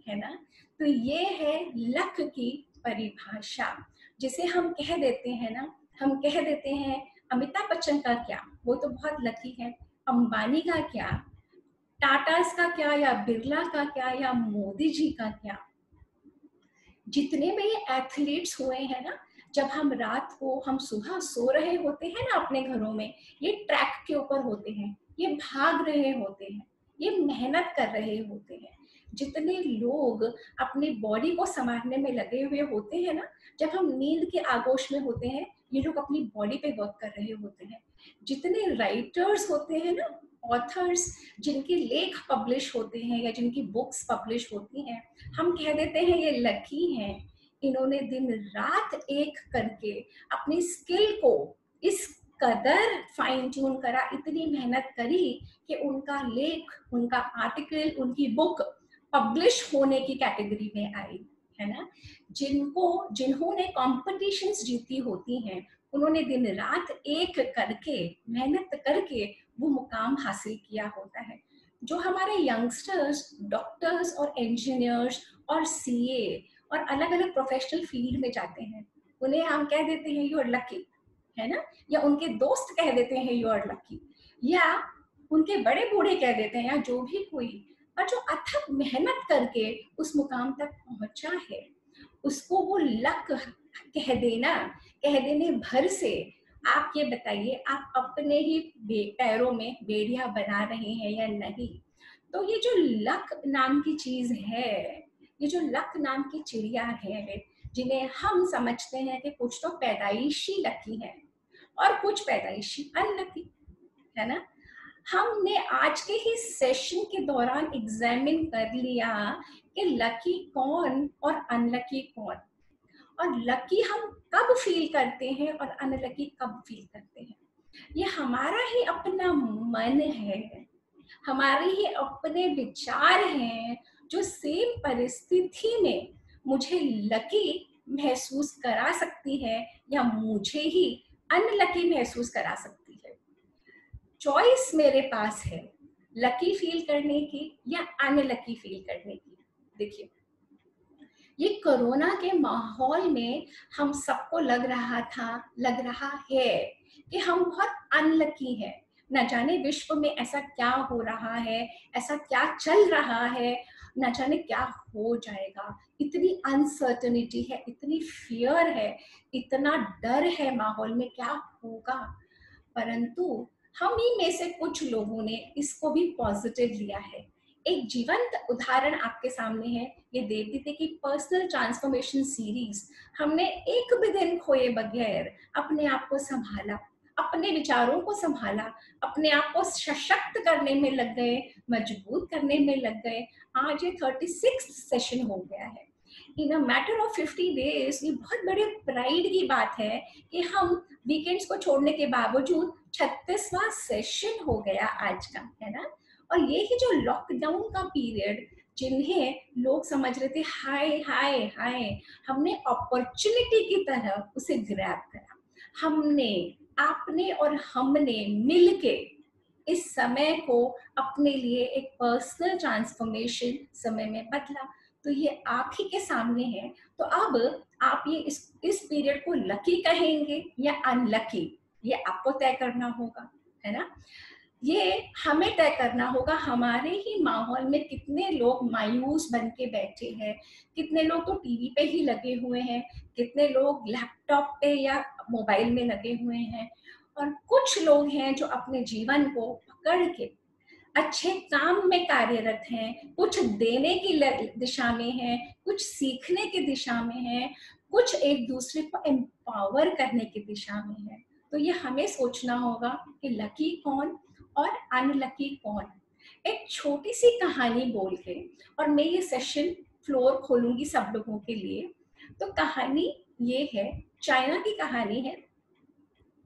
है ना। तो ये है लक की परिभाषा, जिसे हम कह देते हैं ना, हम कह देते हैं अमिताभ बच्चन का क्या, वो तो बहुत लकी है, अंबानी का क्या, टाटास का क्या, या बिरला का क्या, या मोदी जी का क्या, जितने भी एथलीट्स हुए हैं ना, जब हम रात को, हम सुबह सो रहे होते हैं ना अपने घरों में, ये ट्रैक के ऊपर होते हैं, ये भाग रहे होते हैं, ये मेहनत कर रहे होते हैं। जितने लोग अपनी बॉडी को संभालने में लगे हुए होते हैं ना, जब हम नींद के आगोश में होते हैं, ये लोग अपनी बॉडी पे वर्क कर रहे होते हैं। जितने राइटर्स होते हैं ना, ऑथर्स, जिनके लेख पब्लिश होते हैं या जिनकी बुक्स पब्लिश होती हैं, हम कह देते हैं ये लकी हैं, इन्होंने दिन रात एक करके अपनी स्किल को इस कदर फाइन ट्यून करा, इतनी मेहनत करी कि उनका लेख, उनका आर्टिकल, उनकी बुक पब्लिश होने की कैटेगरी में आई, है ना। जिन्होंने कॉम्पिटिशन्स जीती होती हैं, उन्होंने दिन रात एक करके, मेहनत करके वो मुकाम हासिल किया होता है। जो हमारे यंगस्टर्स डॉक्टर्स और इंजीनियर्स और सीए और अलग अलग प्रोफेशनल फील्ड में जाते हैं, उन्हें हम कह देते हैं यू आर लकी, है ना, या उनके दोस्त कह देते हैं यू आर लकी, या उनके बड़े बूढ़े कह देते हैं, या जो भी कोई, और जो अथक मेहनत करके उस मुकाम तक पहुंचा है, उसको वो लक कह देना, कह देने भर से, आप ये बताइए आप अपने ही पैरों में बेड़ियां बना रहे हैं या नहीं। तो ये जो लक नाम की चीज है, ये जो लक नाम की चिड़िया है, जिन्हें हम समझते हैं कि कुछ तो पैदाइशी लकी है और कुछ पैदाइशी अनलकी, है ना। हमने आज के ही सेशन के दौरान एग्जामिन कर लिया कि लकी कौन और अनलकी कौन, और लकी हम कब फील करते हैं और अनलकी कब फील करते हैं। ये हमारा ही अपना मन है, हमारे ही अपने विचार हैं, जो सेम परिस्थिति में मुझे लकी महसूस करा सकती है या मुझे ही अनलकी महसूस करा सकती है। चॉइस मेरे पास है लकी फील करने की या अनलकी फील करने की। देखिए, ये कोरोना के माहौल में हम सबको लग रहा था, लग रहा है कि हम बहुत अनलकी हैं। न जाने विश्व में ऐसा क्या हो रहा है, ऐसा क्या चल रहा है, न जाने क्या हो जाएगा। इतनी अनसर्टेनिटी है, इतनी फियर है, इतना डर है माहौल में, क्या होगा। परंतु हम ही में से कुछ लोगों ने इसको भी पॉजिटिव लिया है। एक जीवंत उदाहरण आपके सामने है, ये देवदीदी की पर्सनल ट्रांसफॉर्मेशन सीरीज। हमने एक भी दिन खोए बगैर अपने आप को संभाला, अपने विचारों को संभाला, अपने आप को सशक्त करने में लग गए, मजबूत करने में लग गए। आज ये 36 सेशन हो गया है। इन अ मैटर ऑफ 50 डेज, ये बहुत बड़े प्राइड की बात है कि हम वीकेंड्स को छोड़ने के बावजूद 36वां सेशन हो गया आज का, है ना। और ये ही जो लॉकडाउन का पीरियड, जिन्हें लोग समझ रहे थे हाय हाय हाय, हमने अपॉर्चुनिटी की तरह उसे ग्रैब करा। हमने, आपने और हमने मिलके इस समय को अपने लिए एक पर्सनल ट्रांसफॉर्मेशन समय में बदला। तो ये आप ही के सामने है। तो अब आप ये इस पीरियड को लकी कहेंगे या अनलकी, ये आपको तय करना होगा, है ना। ये हमें तय करना होगा। हमारे ही माहौल में कितने लोग मायूस बन के बैठे हैं, कितने लोग तो टीवी पे ही लगे हुए हैं, कितने लोग लैपटॉप पे या मोबाइल में लगे हुए हैं, और कुछ लोग हैं जो अपने जीवन को पकड़ के अच्छे काम में कार्यरत हैं, कुछ देने की दिशा में हैं, कुछ सीखने की दिशा में हैं, कुछ एक दूसरे को एम्पावर करने की दिशा में हैं। तो ये हमें सोचना होगा कि लकी कौन और अनलकी कौन। एक छोटी सी कहानी बोल के और मैं ये सेशन फ्लोर खोलूंगी सब लोगों के लिए। तो कहानी ये है, चाइना की कहानी है,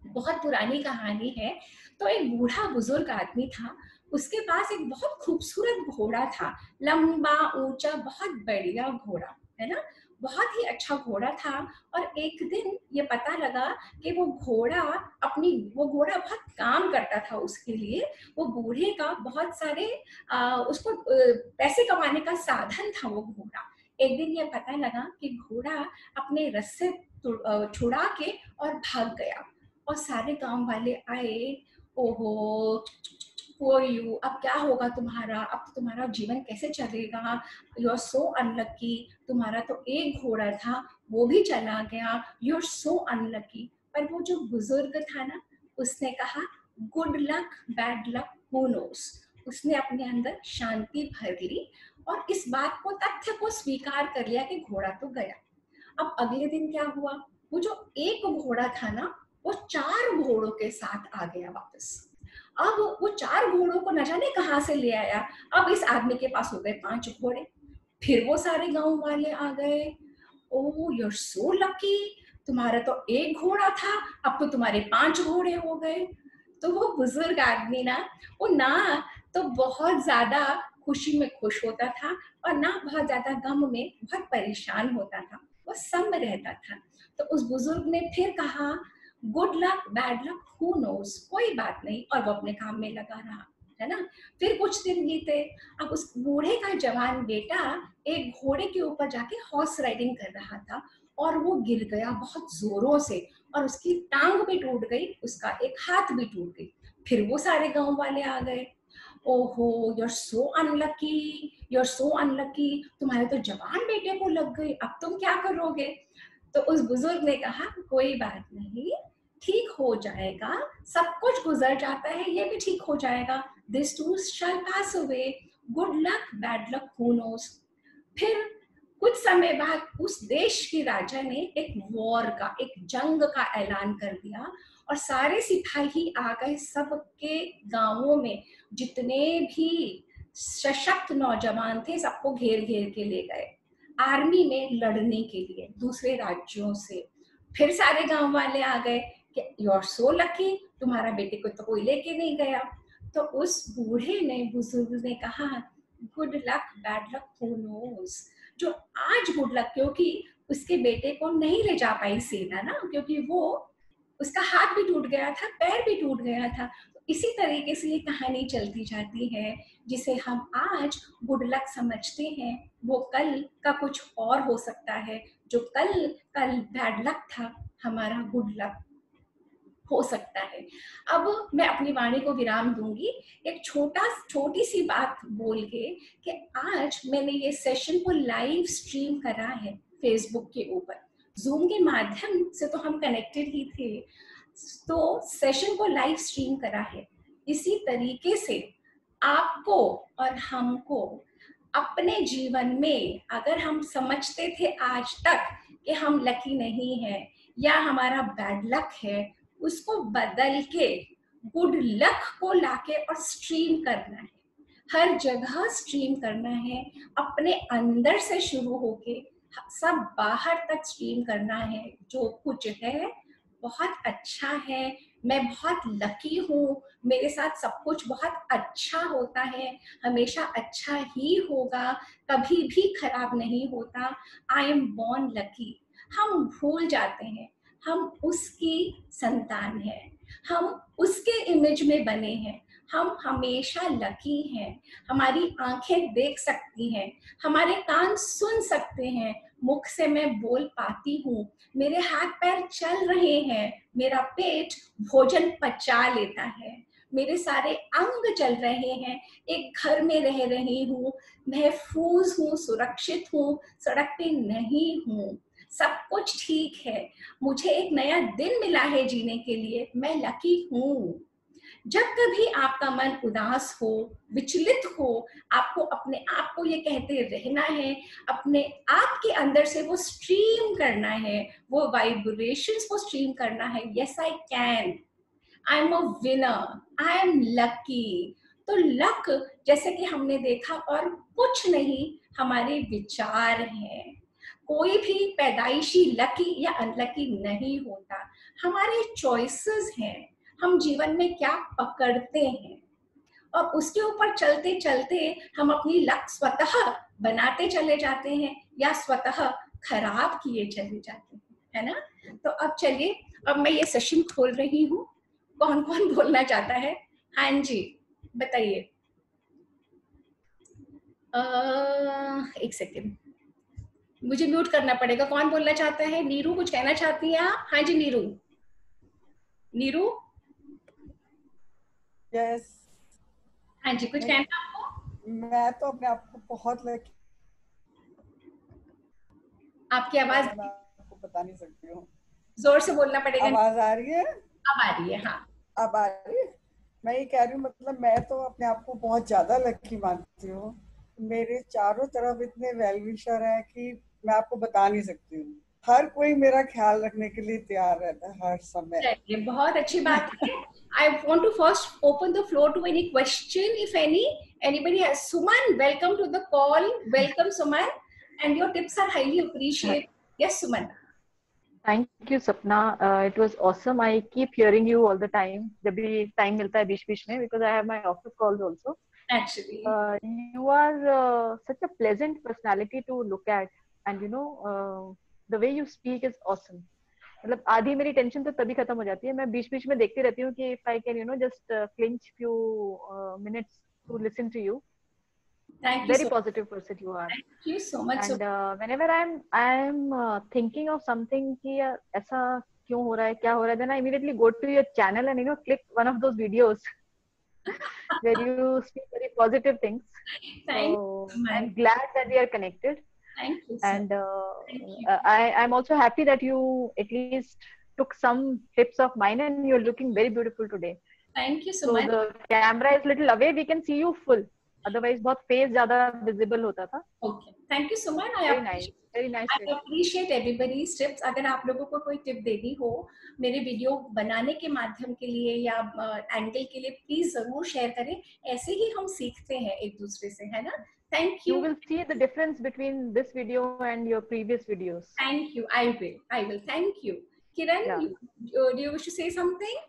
बहुत पुरानी कहानी है। तो एक बूढ़ा बुजुर्ग आदमी था, उसके पास एक बहुत खूबसूरत घोड़ा था, लंबा ऊंचा बहुत बढ़िया घोड़ा, है ना, बहुत ही अच्छा घोड़ा था। और एक दिन ये पता लगा कि वो घोड़ा बहुत काम करता था उसके लिए, वो बूढ़े का बहुत सारे उसको पैसे कमाने का साधन था वो घोड़ा। एक दिन ये पता लगा कि घोड़ा अपने रस्से छुड़ा के और भाग गया, और सारे गांव वाले आए, ओहो पोर यू, अब क्या होगा तुम्हारा, अब तो तुम्हारा जीवन कैसे चलेगा, यू आर सो अनलकी, तुम्हारा तो एक घोड़ा था वो भी चला गया, यू आर सो अनलकी। पर वो जो बुजुर्ग था ना, उसने कहा good luck bad luck who knows, उसने अपने अंदर शांति भर ली और इस बात को, तथ्य को स्वीकार कर लिया कि घोड़ा तो गया। अब अगले दिन क्या हुआ, वो जो एक घोड़ा था ना, वो 4 घोड़ों के साथ आ गया वापस। अब वो 4 घोड़ों को न जाने कहाँ से ले आया। अब इस आदमी के पास हो गए 5 घोड़े। फिर वो सारे गांव वाले आ गए, oh you are so lucky, तुम्हारा तो एक घोड़ा था, अब तो तुम्हारे 5 घोड़े हो गए। तो वो बुजुर्ग आदमी ना, वो ना तो बहुत ज्यादा खुशी में खुश होता था और ना बहुत ज्यादा गम में बहुत परेशान होता था, वो सम रहता था। तो उस बुजुर्ग ने फिर कहा good luck bad luck who knows, कोई बात नहीं, और वो अपने काम में लगा रहा, है ना। फिर कुछ दिन बीते। अब उस बूढ़े का जवान बेटा एक घोड़े के ऊपर जाके हॉर्स राइडिंग कर रहा था और वो गिर गया बहुत जोरों से, और उसकी टांग भी टूट गई, उसका एक हाथ भी टूट गई। फिर वो सारे गांव वाले आ गए, ओहो you are so unlucky, you are so unlucky, तुम्हारे तो जवान बेटे को लग गई, अब तुम क्या करोगे। तो उस बुजुर्ग ने कहा कोई बात नहीं, ठीक हो जाएगा, सब कुछ गुजर जाता है, ये भी ठीक हो जाएगा, this to shell pass away, good luck bad luck who knows. फिर कुछ समय बाद उस देश के राजा ने एक वॉर का, एक जंग का ऐलान कर दिया, और सारे सिपाही आ गए सबके गांवों में, जितने भी सशक्त नौजवान थे सबको घेर घेर के ले गए आर्मी में लड़ने के लिए दूसरे राज्यों से। फिर सारे गांव वाले आ गए कि यू आर सो लकी, तुम्हारा बेटे को तो कोई लेके नहीं गया। तो उस बूढ़े ने, बुजुर्ग ने कहा good luck bad luck who knows, जो आज गुड लक, क्योंकि उसके बेटे को नहीं ले जा पाई सेना ना, क्योंकि वो, उसका हाथ भी टूट गया था, पैर भी टूट गया था। तो इसी तरीके से ये कहानी चलती जाती है, जिसे हम आज गुड लक समझते हैं, वो कल का कुछ और हो सकता है, जो कल कल बैड लक था, हमारा गुड लक हो सकता है। अब मैं अपनी वाणी को विराम दूंगी एक छोटी सी बात बोल के, कि आज मैंने ये सेशन को लाइव स्ट्रीम करा है फेसबुक के ऊपर, जूम के माध्यम से तो हम कनेक्टेड ही थे, तो सेशन को लाइव स्ट्रीम करा है। इसी तरीके से आपको और हमको अपने जीवन में, अगर हम समझते थे आज तक कि हम लकी नहीं है या हमारा बैड लक है, उसको बदल के गुड लक को लाके और स्ट्रीम करना है, हर जगह स्ट्रीम करना है, अपने अंदर से शुरू होके सब बाहर तक स्ट्रीम करना है। जो कुछ है बहुत अच्छा है, मैं बहुत लकी हूँ, मेरे साथ सब कुछ बहुत अच्छा होता है, हमेशा अच्छा ही होगा, कभी भी खराब नहीं होता, आई एम बॉर्न लकी। हम भूल जाते हैं हम उसकी संतान हैं, हम उसके इमेज में बने हैं, हम हमेशा लकी हैं, हमारी आंखें देख सकती हैं, हमारे कान सुन सकते हैं, मुख से मैं बोल पाती हूँ, मेरे हाथ पैर चल रहे हैं, मेरा पेट भोजन पचा लेता है, मेरे सारे अंग चल रहे हैं, एक घर में रह रही हूँ, महफूज हूँ, सुरक्षित हूँ, सड़क पे नहीं हूँ, सब कुछ ठीक है, मुझे एक नया दिन मिला है जीने के लिए, मैं लकी हूँ। जब कभी आपका मन उदास हो, विचलित हो, आपको अपने आप को ये कहते रहना है, अपने आप के अंदर से वो स्ट्रीम करना है, वो वाइब्रेशंस को स्ट्रीम करना है, yes I can, I am a winner, I am lucky. तो लक, जैसे कि हमने देखा, और कुछ नहीं, हमारे विचार हैं। कोई भी पैदाइशी लकी या अनलकी नहीं होता, हमारे चॉइसेस हैं, हम जीवन में क्या पकड़ते हैं, और उसके ऊपर चलते चलते हम अपनी लक स्वतः बनाते चले जाते हैं या स्वतः खराब किए चले जाते हैं, है ना। तो अब चलिए, अब मैं ये सेशन खोल रही हूँ, कौन कौन बोलना चाहता है? हाँ जी, बताइए। एक सेकेंड, मुझे म्यूट करना पड़ेगा। कौन बोलना चाहता है? नीरू कुछ कहना चाहती हैं आप? हाँ जी नीरू। नीरू,
यस।
हाँ जी, कुछ कहना है आपको?
मैं तो अपने आप को बहुत लकी,
आपकी आवाज
मैं आपको बता नहीं सकती हूँ।
जोर से बोलना पड़ेगा।
आवाज आ रही है?
अब आ रही है, हाँ।
अब आ रही है। मैं ये कह रही हूँ, मतलब मैं तो अपने आप को बहुत ज्यादा लकी मानती हूँ। मेरे चारों तरफ इतने वेल विशर हैं कि मैं आपको बता नहीं सकती हूँ। हर कोई मेरा ख्याल रखने के लिए तैयार रहता है हर समय।
चलिए, बहुत अच्छी बात है। I want to first open the floor to any question, if any. Anybody has? Suman, welcome to the call. Welcome, Suman. And your tips are highly appreciated. Yes, Suman.
Thank you, Sapna. It was awesome. I keep hearing you all the time. जब भी time मिलता है बीच-बीच में, because I have my office calls also.
Actually.
You are such a pleasant personality to look at, and you know the way you speak is awesome. मतलब आधी मेरी tension तो तभी खत्म हो जाती है, मैं बीच-बीच में देखती रहती हूँ कि if I can just clinch few minutes to listen to you.
Thank you
Very
so much.
positive person you are.
Thank you so much.
And whenever I'm thinking of something कि ऐसा क्यों हो रहा है, क्या हो रहा है, then I immediately go to your channel and click one of those videos where you speak very positive things.
Thank
So
you, Suman.
I'm glad that we are connected.
Thank you, sir.
And
Thank you.
I'm also happy that you at least took some tips of mine and you're looking very beautiful today.
Thank you so
So
much.
the camera is little away, we can see you full. Otherwise बहुत face ज़्यादा visible होता था.
Okay. Thank you so much.
Very nice. Very nice.
I appreciate everybody's tips. अगर आप लोगों को कोई tip देनी हो मेरे वीडियो बनाने के माध्यम के लिए या एंगल के लिए, प्लीज जरूर शेयर करें। ऐसे ही हम सीखते हैं एक दूसरे से, है ना। Thank you.
You will see the difference between this video and your previous videos.
Thank you. I will. Thank you. Kiran,
Yeah.
do you wish to say something?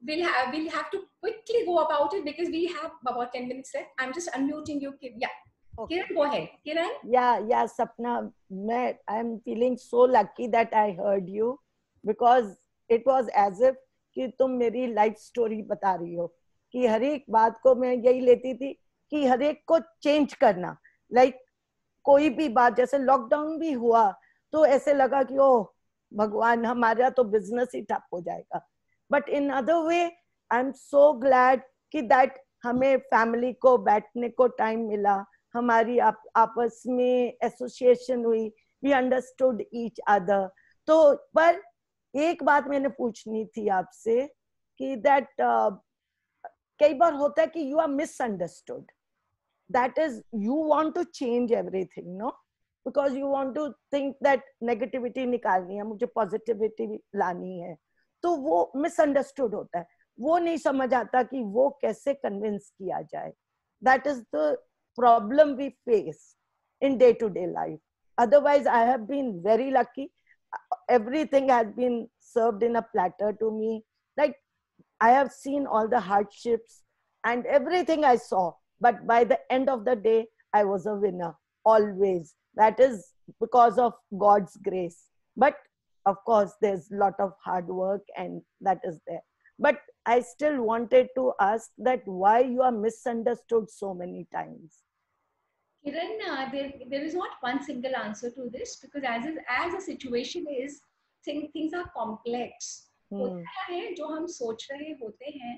We'll have to quickly go about it because we have about 10 minutes left. I'm just unmuting you. Yeah. Okay. Kiran, go ahead. Kiran?
Yeah, Sapna, I'm feeling so lucky that I heard you because it was as if कि तुम मेरी life story बता रही हो कि हर एक बात को मैं यही लेती थी कि हर एक को चेंज करना। लाइक कोई भी बात, जैसे लॉकडाउन भी हुआ तो ऐसे लगा कि ओह भगवान हमारा तो बिजनेस ही ठप हो जाएगा, but in other way I am so glad कि दैट हमें फैमिली को बैठने को टाइम मिला, हमारी आपस में एसोसिएशन हुई, वी अंडरस्टूड ईच अदर। तो पर एक बात मैंने पूछनी थी आपसे कि दैट कई बार होता है कि you are misunderstood, that is you want to change everything, no, because you want to think that negativity निकालनी है, मुझे पॉजिटिविटी लानी है, तो वो मिसअंडरस्टूड होता है, वो नहीं समझ आता कि वो कैसे कन्विंस किया जाए। That is the problem we face in day-to-day life. Otherwise, I have been very lucky. Everything has been served in a platter to me. Like I have seen all the hardships and everything I saw. But by the end of the day, I was a winner always. That is because of God's grace. But of course, there's a lot of hard work and that is there. But I still wanted to ask that why you are misunderstood so many times.
Kiran, there is not one single answer to this because as a situation is, things are complex. होता है जो हम सोच रहे होते हैं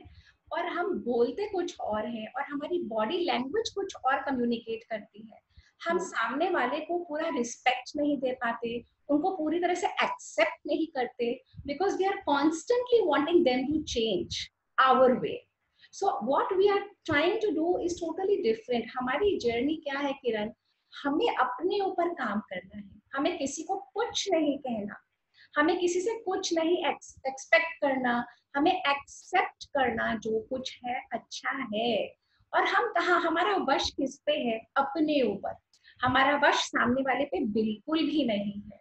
और हम बोलते कुछ और हैं और हमारी बॉडी लैंग्वेज कुछ और कम्युनिकेट करती है। हम सामने वाले को पूरा रिस्पेक्ट नहीं दे पाते, उनको पूरी तरह से एक्सेप्ट नहीं करते because we are constantly wanting them to change our way. So what we are trying to do is totally different. हमारी जर्नी क्या है किरण? हमें अपने ऊपर काम करना है, हमें किसी को कुछ नहीं कहना, हमें किसी से कुछ नहीं एक्सपेक्ट करना, हमें एक्सेप्ट करना जो कुछ है अच्छा है। और हम कहाँ, हमारा वश किस पे है? अपने ऊपर। हमारा वश सामने वाले पे बिल्कुल भी नहीं है।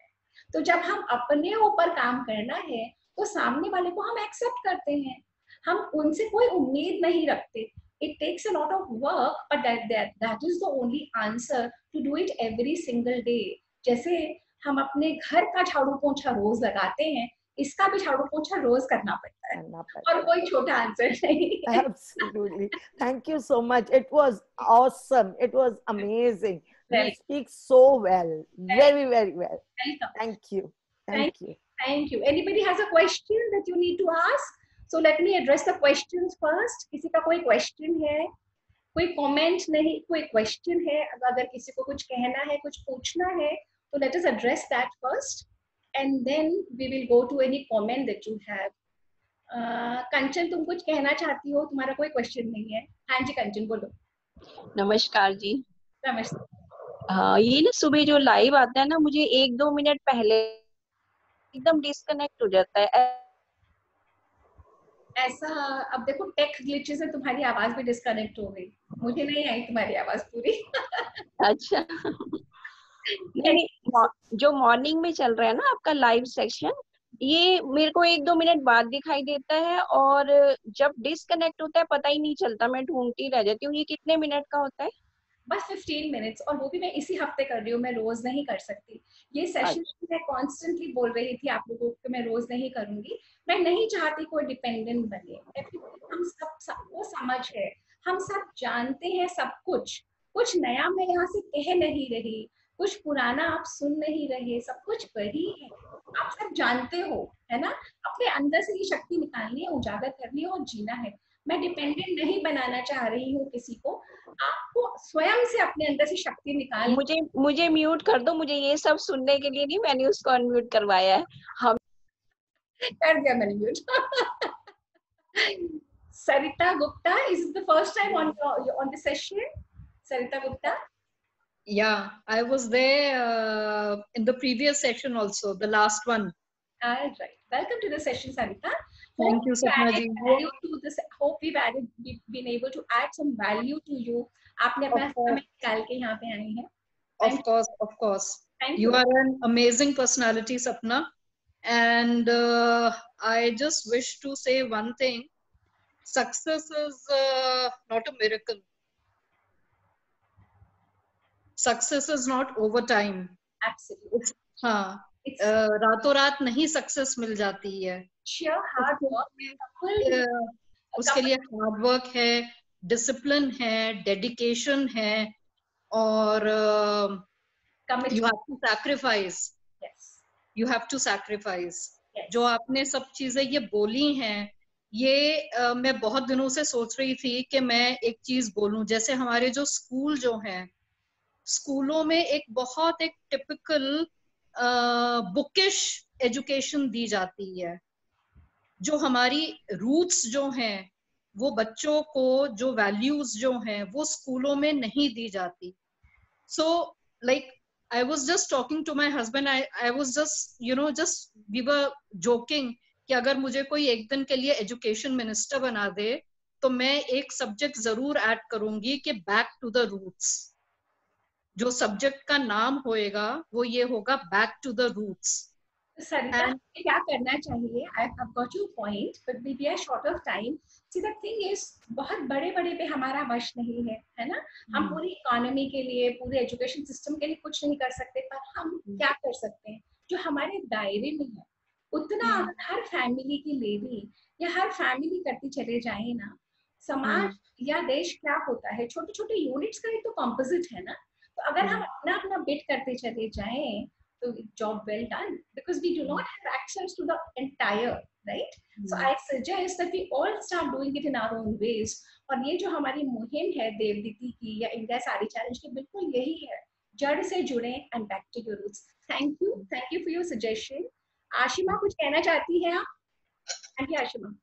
तो जब हम अपने ऊपर काम करना है तो सामने वाले को हम एक्सेप्ट करते हैं, हम उनसे कोई उम्मीद नहीं रखते। It takes a lot of work, but that is the only answer to do it every single day. जैसे हम अपने घर का झाड़ू पोंछा रोज लगाते हैं, इसका भी झाड़ू पोंछा रोज करना पड़ता है, और कोई छोटा आंसर नहीं है.
Absolutely. Thank you so much. It was awesome. It was amazing. You speak so well. Very, very well. Thank you. Thank you.
Thank you. Anybody has a question that you need to ask? So let me address the questions first. किसी का कोई question है? कोई comment नहीं, कोई question है? अगर किसी को कुछ कहना है, कुछ पूछना है, तो let us address that first, and then we will go to any comment that you have. कंचन, तुम कुछ कहना चाहती हो? तुम्हारा कोई क्वेश्चन नहीं है? हाँ जी कंचन, बोलो.
नमस्कार जी.
नमस्कार.
हाँ, ये ना सुबह जो लाइव आता है ना, मुझे 1-2 मिनट पहले एकदम डिस्कनेक्ट हो जाता है.
ऐसा, अब देखो टेक ग्लिचेस है, तुम्हारी आवाज भी डिस्कनेक्ट हो गई. मुझे नहीं आई तुम्हारी आवाज पूरी.
अच्छा. नहीं, जो मॉर्निंग में चल रहा है ना आपका लाइव सेक्शन, ये मेरे को 1-2 मिनट बाद दिखाई देता है, और जब डिस्कनेक्ट होता है पता ही नहीं चलता, मैं ढूंढती रह जाती हूँ. ये कितने मिनट का होता है?
बस 15 मिनट्स, और वो भी मैं इसी हफ्ते कर रही हूँ, मैं रोज नहीं कर सकती. ये सेशन मैं कॉन्स्टेंटली बोल रही थी आप लोगों को, मैं रोज नहीं करूंगी. मैं नहीं चाहती कोई डिपेंडेंट बने. हम सब वो समझ है, हम सब जानते हैं सब कुछ. कुछ नया मैं यहाँ से कह नहीं रही, कुछ पुराना आप सुन नहीं रहे, सब कुछ वही है. आप सब जानते हो, है ना? अपने अंदर से ये शक्ति निकालनी है, उजागर करनी है और जीना है. मैं डिपेंडेंट नहीं बनाना चाह रही हूँ किसी को. आपको स्वयं से अपने अंदर से शक्ति निकाल.
मुझे म्यूट कर दो. मुझे ये सब सुनने के लिए नहीं, मैंने उसको अनम्यूट करवाया है. हम
कर दिया मैंने mute. Sarita Gupta, is it the first time on the session? Sarita Gupta?
Yeah, I was there in the previous session also, the last one.
All right. Welcome to the session, Sarita.
Thank you, Sapna ji.
Hope we've been able to add some value to you. आपने अपना समय निकाल के यहाँ पे आए हैं.
Of course. You are an amazing personality, Sapna. And I just wish to say one thing. Success is not a miracle. Success is not over time.
Absolutely.
हाँ. रातों रात नहीं सक्सेस मिल जाती है.
Sheer hard work.
उसके लिए hard work है, discipline है, डेडिकेशन है, और you have to sacrifice. You have to sacrifice. जो आपने सब चीजें ये बोली हैं, ये मैं बहुत दिनों से सोच रही थी कि मैं एक चीज बोलूं. जैसे हमारे जो स्कूल जो हैं, स्कूलों में एक टिपिकल बुकिश एजुकेशन दी जाती है. जो हमारी रूट्स जो हैं, वो बच्चों को जो वैल्यूज जो हैं, वो स्कूलों में नहीं दी जाती. So like I was just talking to my husband. I was just, we were joking कि अगर मुझे कोई एक दिन के लिए एजुकेशन मिनिस्टर बना दे, तो मैं एक सब्जेक्ट जरूर ऐड करूंगी कि बैक टू द रूट्स. जो सब्जेक्ट का नाम होएगा वो ये होगा, बैक टू द रूट्स.
सरिता, क्या करना चाहिए? I've got your point, but we are short of time. See, the thing is, बहुत बड़े पे हमारा वश नहीं है ना? हम पूरी इकोनॉमी के लिए, पूरे एजुकेशन सिस्टम के लिए कुछ नहीं कर सकते, पर हम क्या कर सकते हैं जो हमारे दायरे में है, उतना हर फैमिली के लिए भी, या हर फैमिली करती चले जाए ना, समाज या देश क्या होता है, छोटे छोटे यूनिट्स का ही तो कॉम्पोजिट है ना. तो अगर हम अपना बिट करते चले जाएं, so job well done, because we do not have access to the entire, right? So I suggest that we all start doing it in our own ways. और ये जो हमारी मुहिम है देवदीदी की या इंडिया साड़ी चैलेंज की, बिल्कुल यही है, जड़ से जुड़े and back to your roots. Thank you for your suggestion. Ashima कुछ कहना चाहती हैं आप? हाँ जी आशिमा.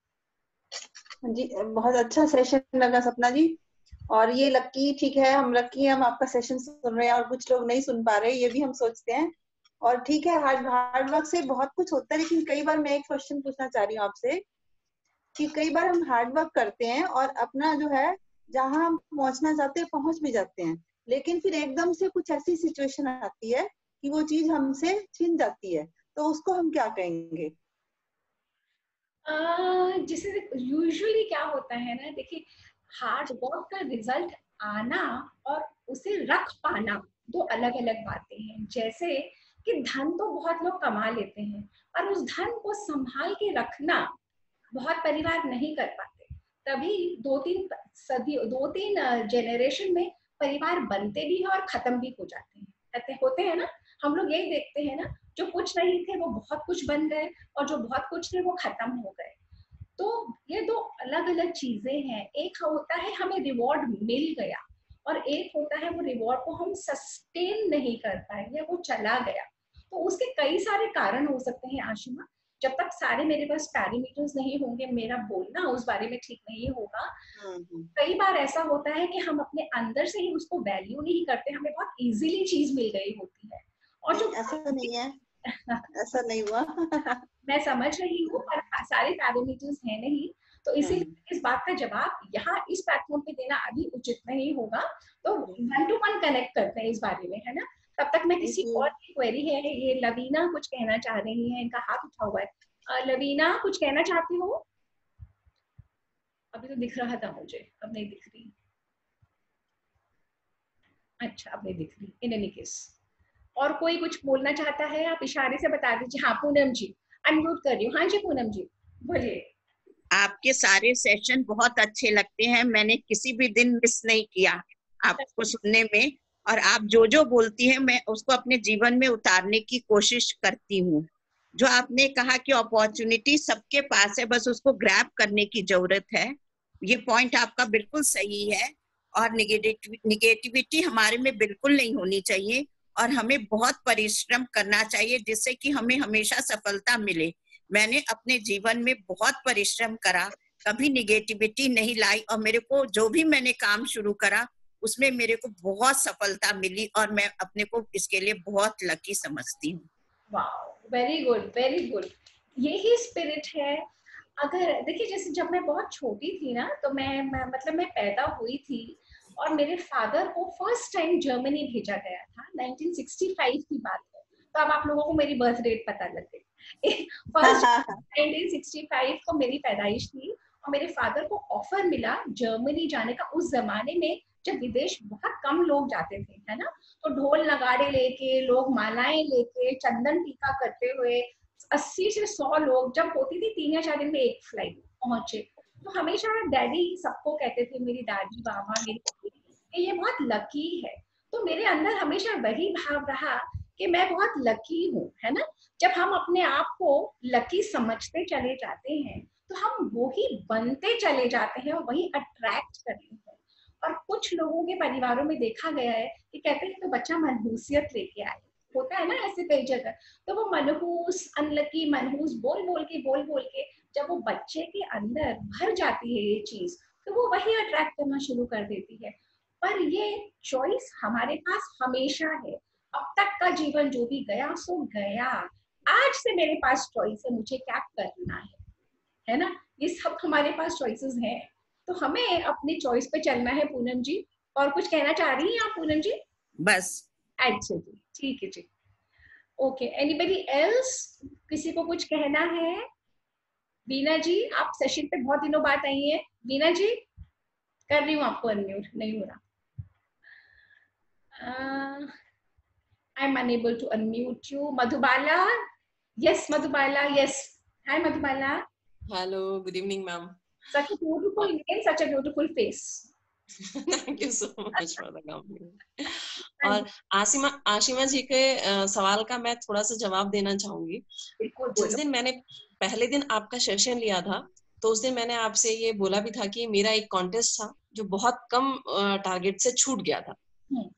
हाँ जी, बहुत अच्छा सेशन लगा सपना जी. और ये लक्की, ठीक है, हम लक्की हम आपका सेशन सुन रहे हैं और कुछ लोग नहीं सुन पा रहे, ये भी हम सोचते हैं. और ठीक है, हार्ड वर्क से बहुत कुछ होता है, लेकिन कई बार मैं एक क्वेश्चन पूछना चाह रही हूँ आपसे कि कई बार हम हार्ड वर्क करते हैं और अपना जो है जहाँ हम पहुंचना चाहते हैं पहुंच भी जाते हैं, लेकिन फिर एकदम से कुछ ऐसी सिचुएशन आती है कि वो चीज हमसे छिन जाती है, तो उसको हम क्या कहेंगे?
जिसे यूजुअली क्या होता है ना, देखिए हार्ड वर्क का रिजल्ट आना और उसे रख पाना दो अलग अलग बातें हैं। जैसे कि धन तो बहुत लोग कमा लेते हैं, पर उस धन को संभाल के रखना बहुत परिवार नहीं कर पाते। तभी 2-3 जनरेशन में परिवार बनते भी हैं और खत्म भी हो जाते हैं। होते हैं ना, हम लोग यही देखते हैं ना, जो कुछ नहीं थे वो बहुत कुछ बन गए और जो बहुत कुछ थे वो खत्म हो गए। तो ये दो अलग अलग चीजें हैं। एक होता है हमें रिवॉर्ड मिल गया, और एक होता है वो रिवॉर्ड को हम सस्टेन नहीं कर पाए या वो चला गया। तो उसके कई सारे कारण हो सकते हैं आशिमा। जब तक सारे मेरे पास पैरामीटर्स नहीं होंगे, मेरा बोलना उस बारे में ठीक नहीं होगा। कई बार ऐसा होता है कि हम अपने अंदर से ही उसको वैल्यू नहीं करते, हमें बहुत इजीली चीज मिल गई होती है। और जो
ऐसा नहीं है, ऐसा नहीं हुआ।
मैं समझ रही हूँ, पर सारे पैरामीटर्स हैं नहीं, तो इसीलिए इस बात का जवाब यहाँ इस प्लेटफॉर्म पे देना अभी उचित नहीं होगा। तो 1-to-1 कनेक्ट करते हैं इस बारे में, है ना। तब तक मैं किसी और की क्वेरी है, ये लवीना कुछ कहना चाह रही है, इनका हाथ उठा हुआ है। लवीना कुछ कहना चाहती हो? अभी तो दिख रहा था मुझे, अब नहीं दिख रही। अच्छा, अब नहीं दिख रही। इन एनी केस और कोई कुछ बोलना चाहता है, आप इशारे से बता दीजिए। हाँ पूनम जी, अनम्यूट कर रही हूँ। हाँ जी पूनम जी बोलिए।
आपके सारे सेशन बहुत अच्छे लगते हैं, मैंने किसी भी दिन मिस नहीं किया आपको सुनने में, और आप जो जो बोलती हैं मैं उसको अपने जीवन में उतारने की कोशिश करती हूँ। जो आपने कहा कि अपॉर्चुनिटी सबके पास है, बस उसको ग्रैब करने की जरूरत है, ये पॉइंट आपका बिल्कुल सही है। और निगेटिविटी हमारे में बिल्कुल नहीं होनी चाहिए, और हमें बहुत परिश्रम करना चाहिए जिससे कि हमें हमेशा सफलता मिले। मैंने अपने जीवन में बहुत परिश्रम करा, कभी निगेटिविटी नहीं लाई, और मेरे को जो भी मैंने काम शुरू करा उसमें मेरे को बहुत सफलता मिली, और मैं अपने को इसके लिए बहुत लकी समझती हूँ।
Wow, very good very good. यही स्पिरिट है। अगर देखिए, जैसे जब मैं बहुत छोटी थी ना, तो मैं पैदा हुई थी और मेरे फादर को फर्स्ट टाइम जर्मनी भेजा गया था। 1965 की बात है, तो अब आप लोगों को मेरी बर्थ डेट पता लग गई। फर्स्ट 1965 को मेरी पैदाइश थी और मेरे फादर को ऑफर मिला जर्मनी जाने का। उस जमाने में जब विदेश बहुत कम लोग जाते थे, है ना, तो ढोल नगाड़े लेके, लोग मालाएं लेके, चंदन टीका करते हुए 80 से 100 लोग, जब होती थी 3 या 4 दिन में एक फ्लाइट पहुंचे। तो हमेशा डैडी सबको कहते थे, मेरी दादी बाबा मेरी कि ये बहुत लकी है। तो मेरे अंदर हमेशा वही भाव रहा कि मैं बहुत लकी हूँ, है ना। जब हम अपने आप को लकी समझते चले जाते हैं तो हम वही बनते चले जाते हैं और वही अट्रैक्ट करते हैं। और कुछ लोगों के परिवारों में देखा गया है कि कहते हैं तो बच्चा मनहूसियत लेके आए, होता है ना ऐसे कई जगह। तो वो मनहूस, अनलकी, मनहूस बोल बोल के जब वो बच्चे के अंदर भर जाती है ये चीज, तो वो वही अट्रैक्ट करना शुरू कर देती है। पर ये चॉइस हमारे पास हमेशा है। अब तक का जीवन जो भी गया सो गया, आज से मेरे पास चॉइस है, मुझे क्या करना है ना। ये सब हमारे पास चॉइसेस हैं, तो हमें अपनी चॉइस पे चलना है। पूनम जी और कुछ कहना चाह रही हैं आप पूनम जी?
बस
अच्छा जी, ठीक है जी। Okay, anybody else? किसी को कुछ कहना है? बीना जी, आप सेशन पे बहुत दिनों बाद आई हैं। बीना जी, कर रही हूँ आपको अनम्यूट, नहीं हो रहा। I am unable to unmute you. Madhubala, yes Madhubala, yes. Hi Madhubala.
Hello, good evening ma'am.
Such a beautiful name, such a beautiful face.
Thank you so much for the compliment. और आशिमा जी के सवाल का मैं थोड़ा सा जवाब देना चाहूंगी। जिस दिन मैंने पहले दिन आपका सेशन लिया था, तो उस दिन मैंने आपसे ये बोला भी था कि मेरा एक कॉन्टेस्ट था जो बहुत कम टारगेट से छूट गया था।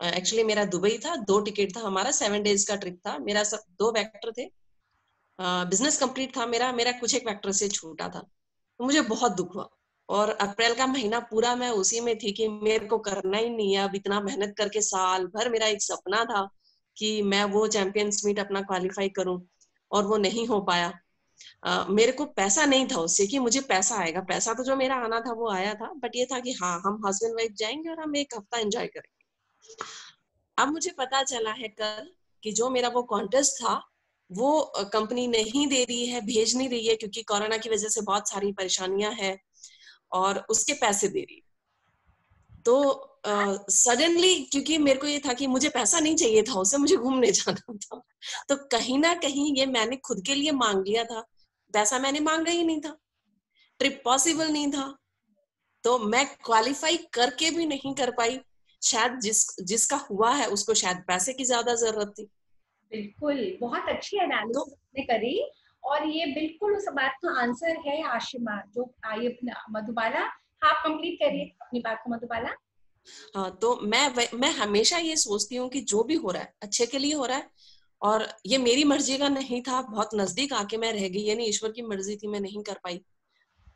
एक्चुअली मेरा दुबई था, 2 टिकट था, हमारा 7 डेज का ट्रिप था, मेरा सब 2 वेक्टर थे, बिजनेस कंप्लीट था मेरा कुछ एक वेक्टर से छूटा था। तो मुझे बहुत दुख हुआ, और अप्रैल का महीना पूरा मैं उसी में थी कि मेरे को करना ही नहीं है। अब इतना मेहनत करके साल भर मेरा एक सपना था कि मैं वो चैंपियंस मीट अपना क्वालिफाई करूं, और वो नहीं हो पाया। मेरे को पैसा नहीं था उससे कि मुझे पैसा आएगा, पैसा तो जो मेरा आना था वो आया था, बट ये था कि हाँ हम हस्बैंड वाइफ जाएंगे और हम एक हफ्ता एंजॉय करेंगे। अब मुझे पता चला है कल कि जो मेरा वो कॉन्टेस्ट था वो कंपनी नहीं दे रही है, भेज नहीं रही है, क्योंकि कोरोना की वजह से बहुत सारी परेशानियां हैं, और उसके पैसे दे रही है। तो सडनली क्योंकि मेरे को ये था कि मुझे पैसा नहीं चाहिए था उससे, मुझे घूमने जाना था, तो कहीं ना कहीं ये मैंने खुद के लिए मांग लिया था, पैसा मैंने मांगा ही नहीं था, ट्रिप पॉसिबल नहीं था, तो मैं क्वालिफाई करके भी नहीं कर पाई। शायद जिसका हुआ है उसको शायद पैसे की ज्यादा जरूरत थी।
बिल्कुल, बहुत अच्छी एनालिसिस आपने करी, और ये बिल्कुल उस बात का आंसर है आशिमा जो आई। मधुबाला, आप कंप्लीट करिए अपनी बात को मधुबाला।
हाँ, तो मैं हमेशा ये सोचती हूँ कि जो भी हो रहा है अच्छे के लिए हो रहा है, और ये मेरी मर्जी का नहीं था, बहुत नजदीक आके मैं रह गई, ये नहीं ईश्वर की मर्जी थी, मैं नहीं कर पाई,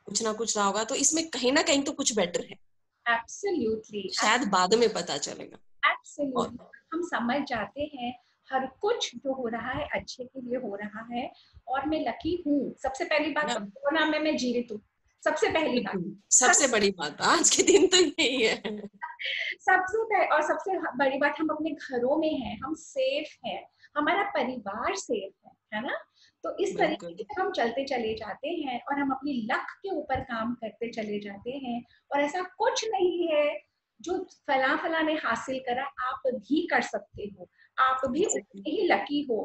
कुछ ना कुछ रहा होगा, तो इसमें कहीं ना कहीं तो कुछ बेटर है।
एब्सोल्युटली,
शायद बाद में पता चलेगा।
एब्सोल्युटली, हम समझ जाते हैं हर कुछ जो हो रहा है अच्छे के लिए हो रहा है, और मैं लकी हूँ। सबसे पहली बात तो कोरोना में मैं जीवित हूँ, सबसे पहली बात,
सबसे बड़ी बात आज के दिन तो यही है।
और सबसे बड़ी बात, हम अपने घरों में हैं, हम सेफ हैं, हमारा परिवार सेफ है ना। तो इस तरीके से हम चलते चले जाते हैं और हम अपनी लक के ऊपर काम करते चले जाते हैं, और ऐसा कुछ नहीं है जो फला ने हासिल करा आप भी कर सकते हो, आप भी उतने ही लकी हो।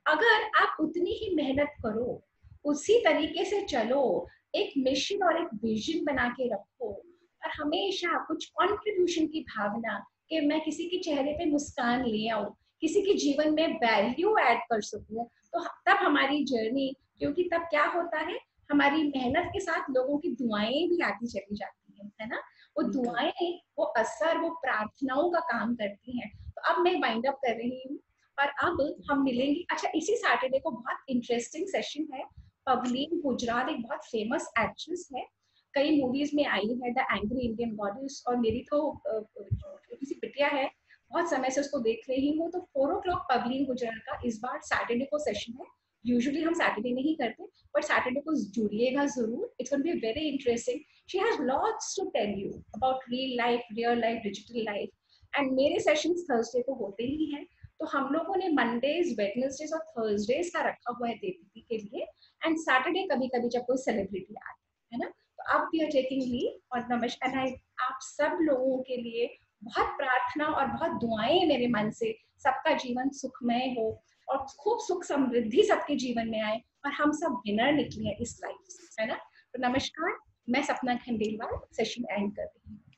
अगर आप उतनी ही मेहनत करो, उसी तरीके से चलो, एक मिशन और एक विजन बना के रखो, और हमेशा कुछ कंट्रीब्यूशन की भावना कि मैं किसी के चेहरे पे मुस्कान ले आऊं, किसी के जीवन में वैल्यू ऐड कर सकूं, तो तब हमारी जर्नी, क्योंकि तब क्या होता है, हमारी मेहनत के साथ लोगों की दुआएं भी आती चली जाती है ना। वो दुआएं, वो असर, वो प्रार्थनाओं का काम करती हैं। तो अब मैं वाइंड अप कर रही हूँ, और अब हम मिलेंगे। अच्छा, इसी सैटरडे को बहुत इंटरेस्टिंग सेशन है। पवलीन गुजराल एक बहुत फेमस एक्ट्रेस है, कई मूवीज में आई है, द एंग्री इंडियन गॉडेस, और मेरी तो छोटी सी बिटिया है, बहुत समय से उसको देख रही हूँ। तो 4 o'clock पवलीन गुजराल का इस बार सैटरडे को सेशन है। यूजुअली हम सैटरडे नहीं करते, बट सैटरडे को जुड़िएगा जरूर, it's going to be very interesting. She has lots to tell you about real life, digital life, and मेरे सेशंस थर्सडे को होते ही हैं। तो हम लोगों ने मंडेज, वेडनेसडेज और थर्सडेज का रखा हुआ है देवी के लिए, एंड सैटरडे कभी कभी जब कोई सेलिब्रिटी आए, है ना। तो अब वी आर टेकिंग लीव, और नमस्कार। आप सब लोगों के लिए बहुत प्रार्थना और बहुत दुआएं मेरे मन से, सबका जीवन सुखमय हो और खूब सुख समृद्धि सबके जीवन में आए, और हम सब विनर निकले इस लाइफ से, है ना। तो नमस्कार, मैं सपना खंडेलवाल सेशन एंड कर रही हूँ।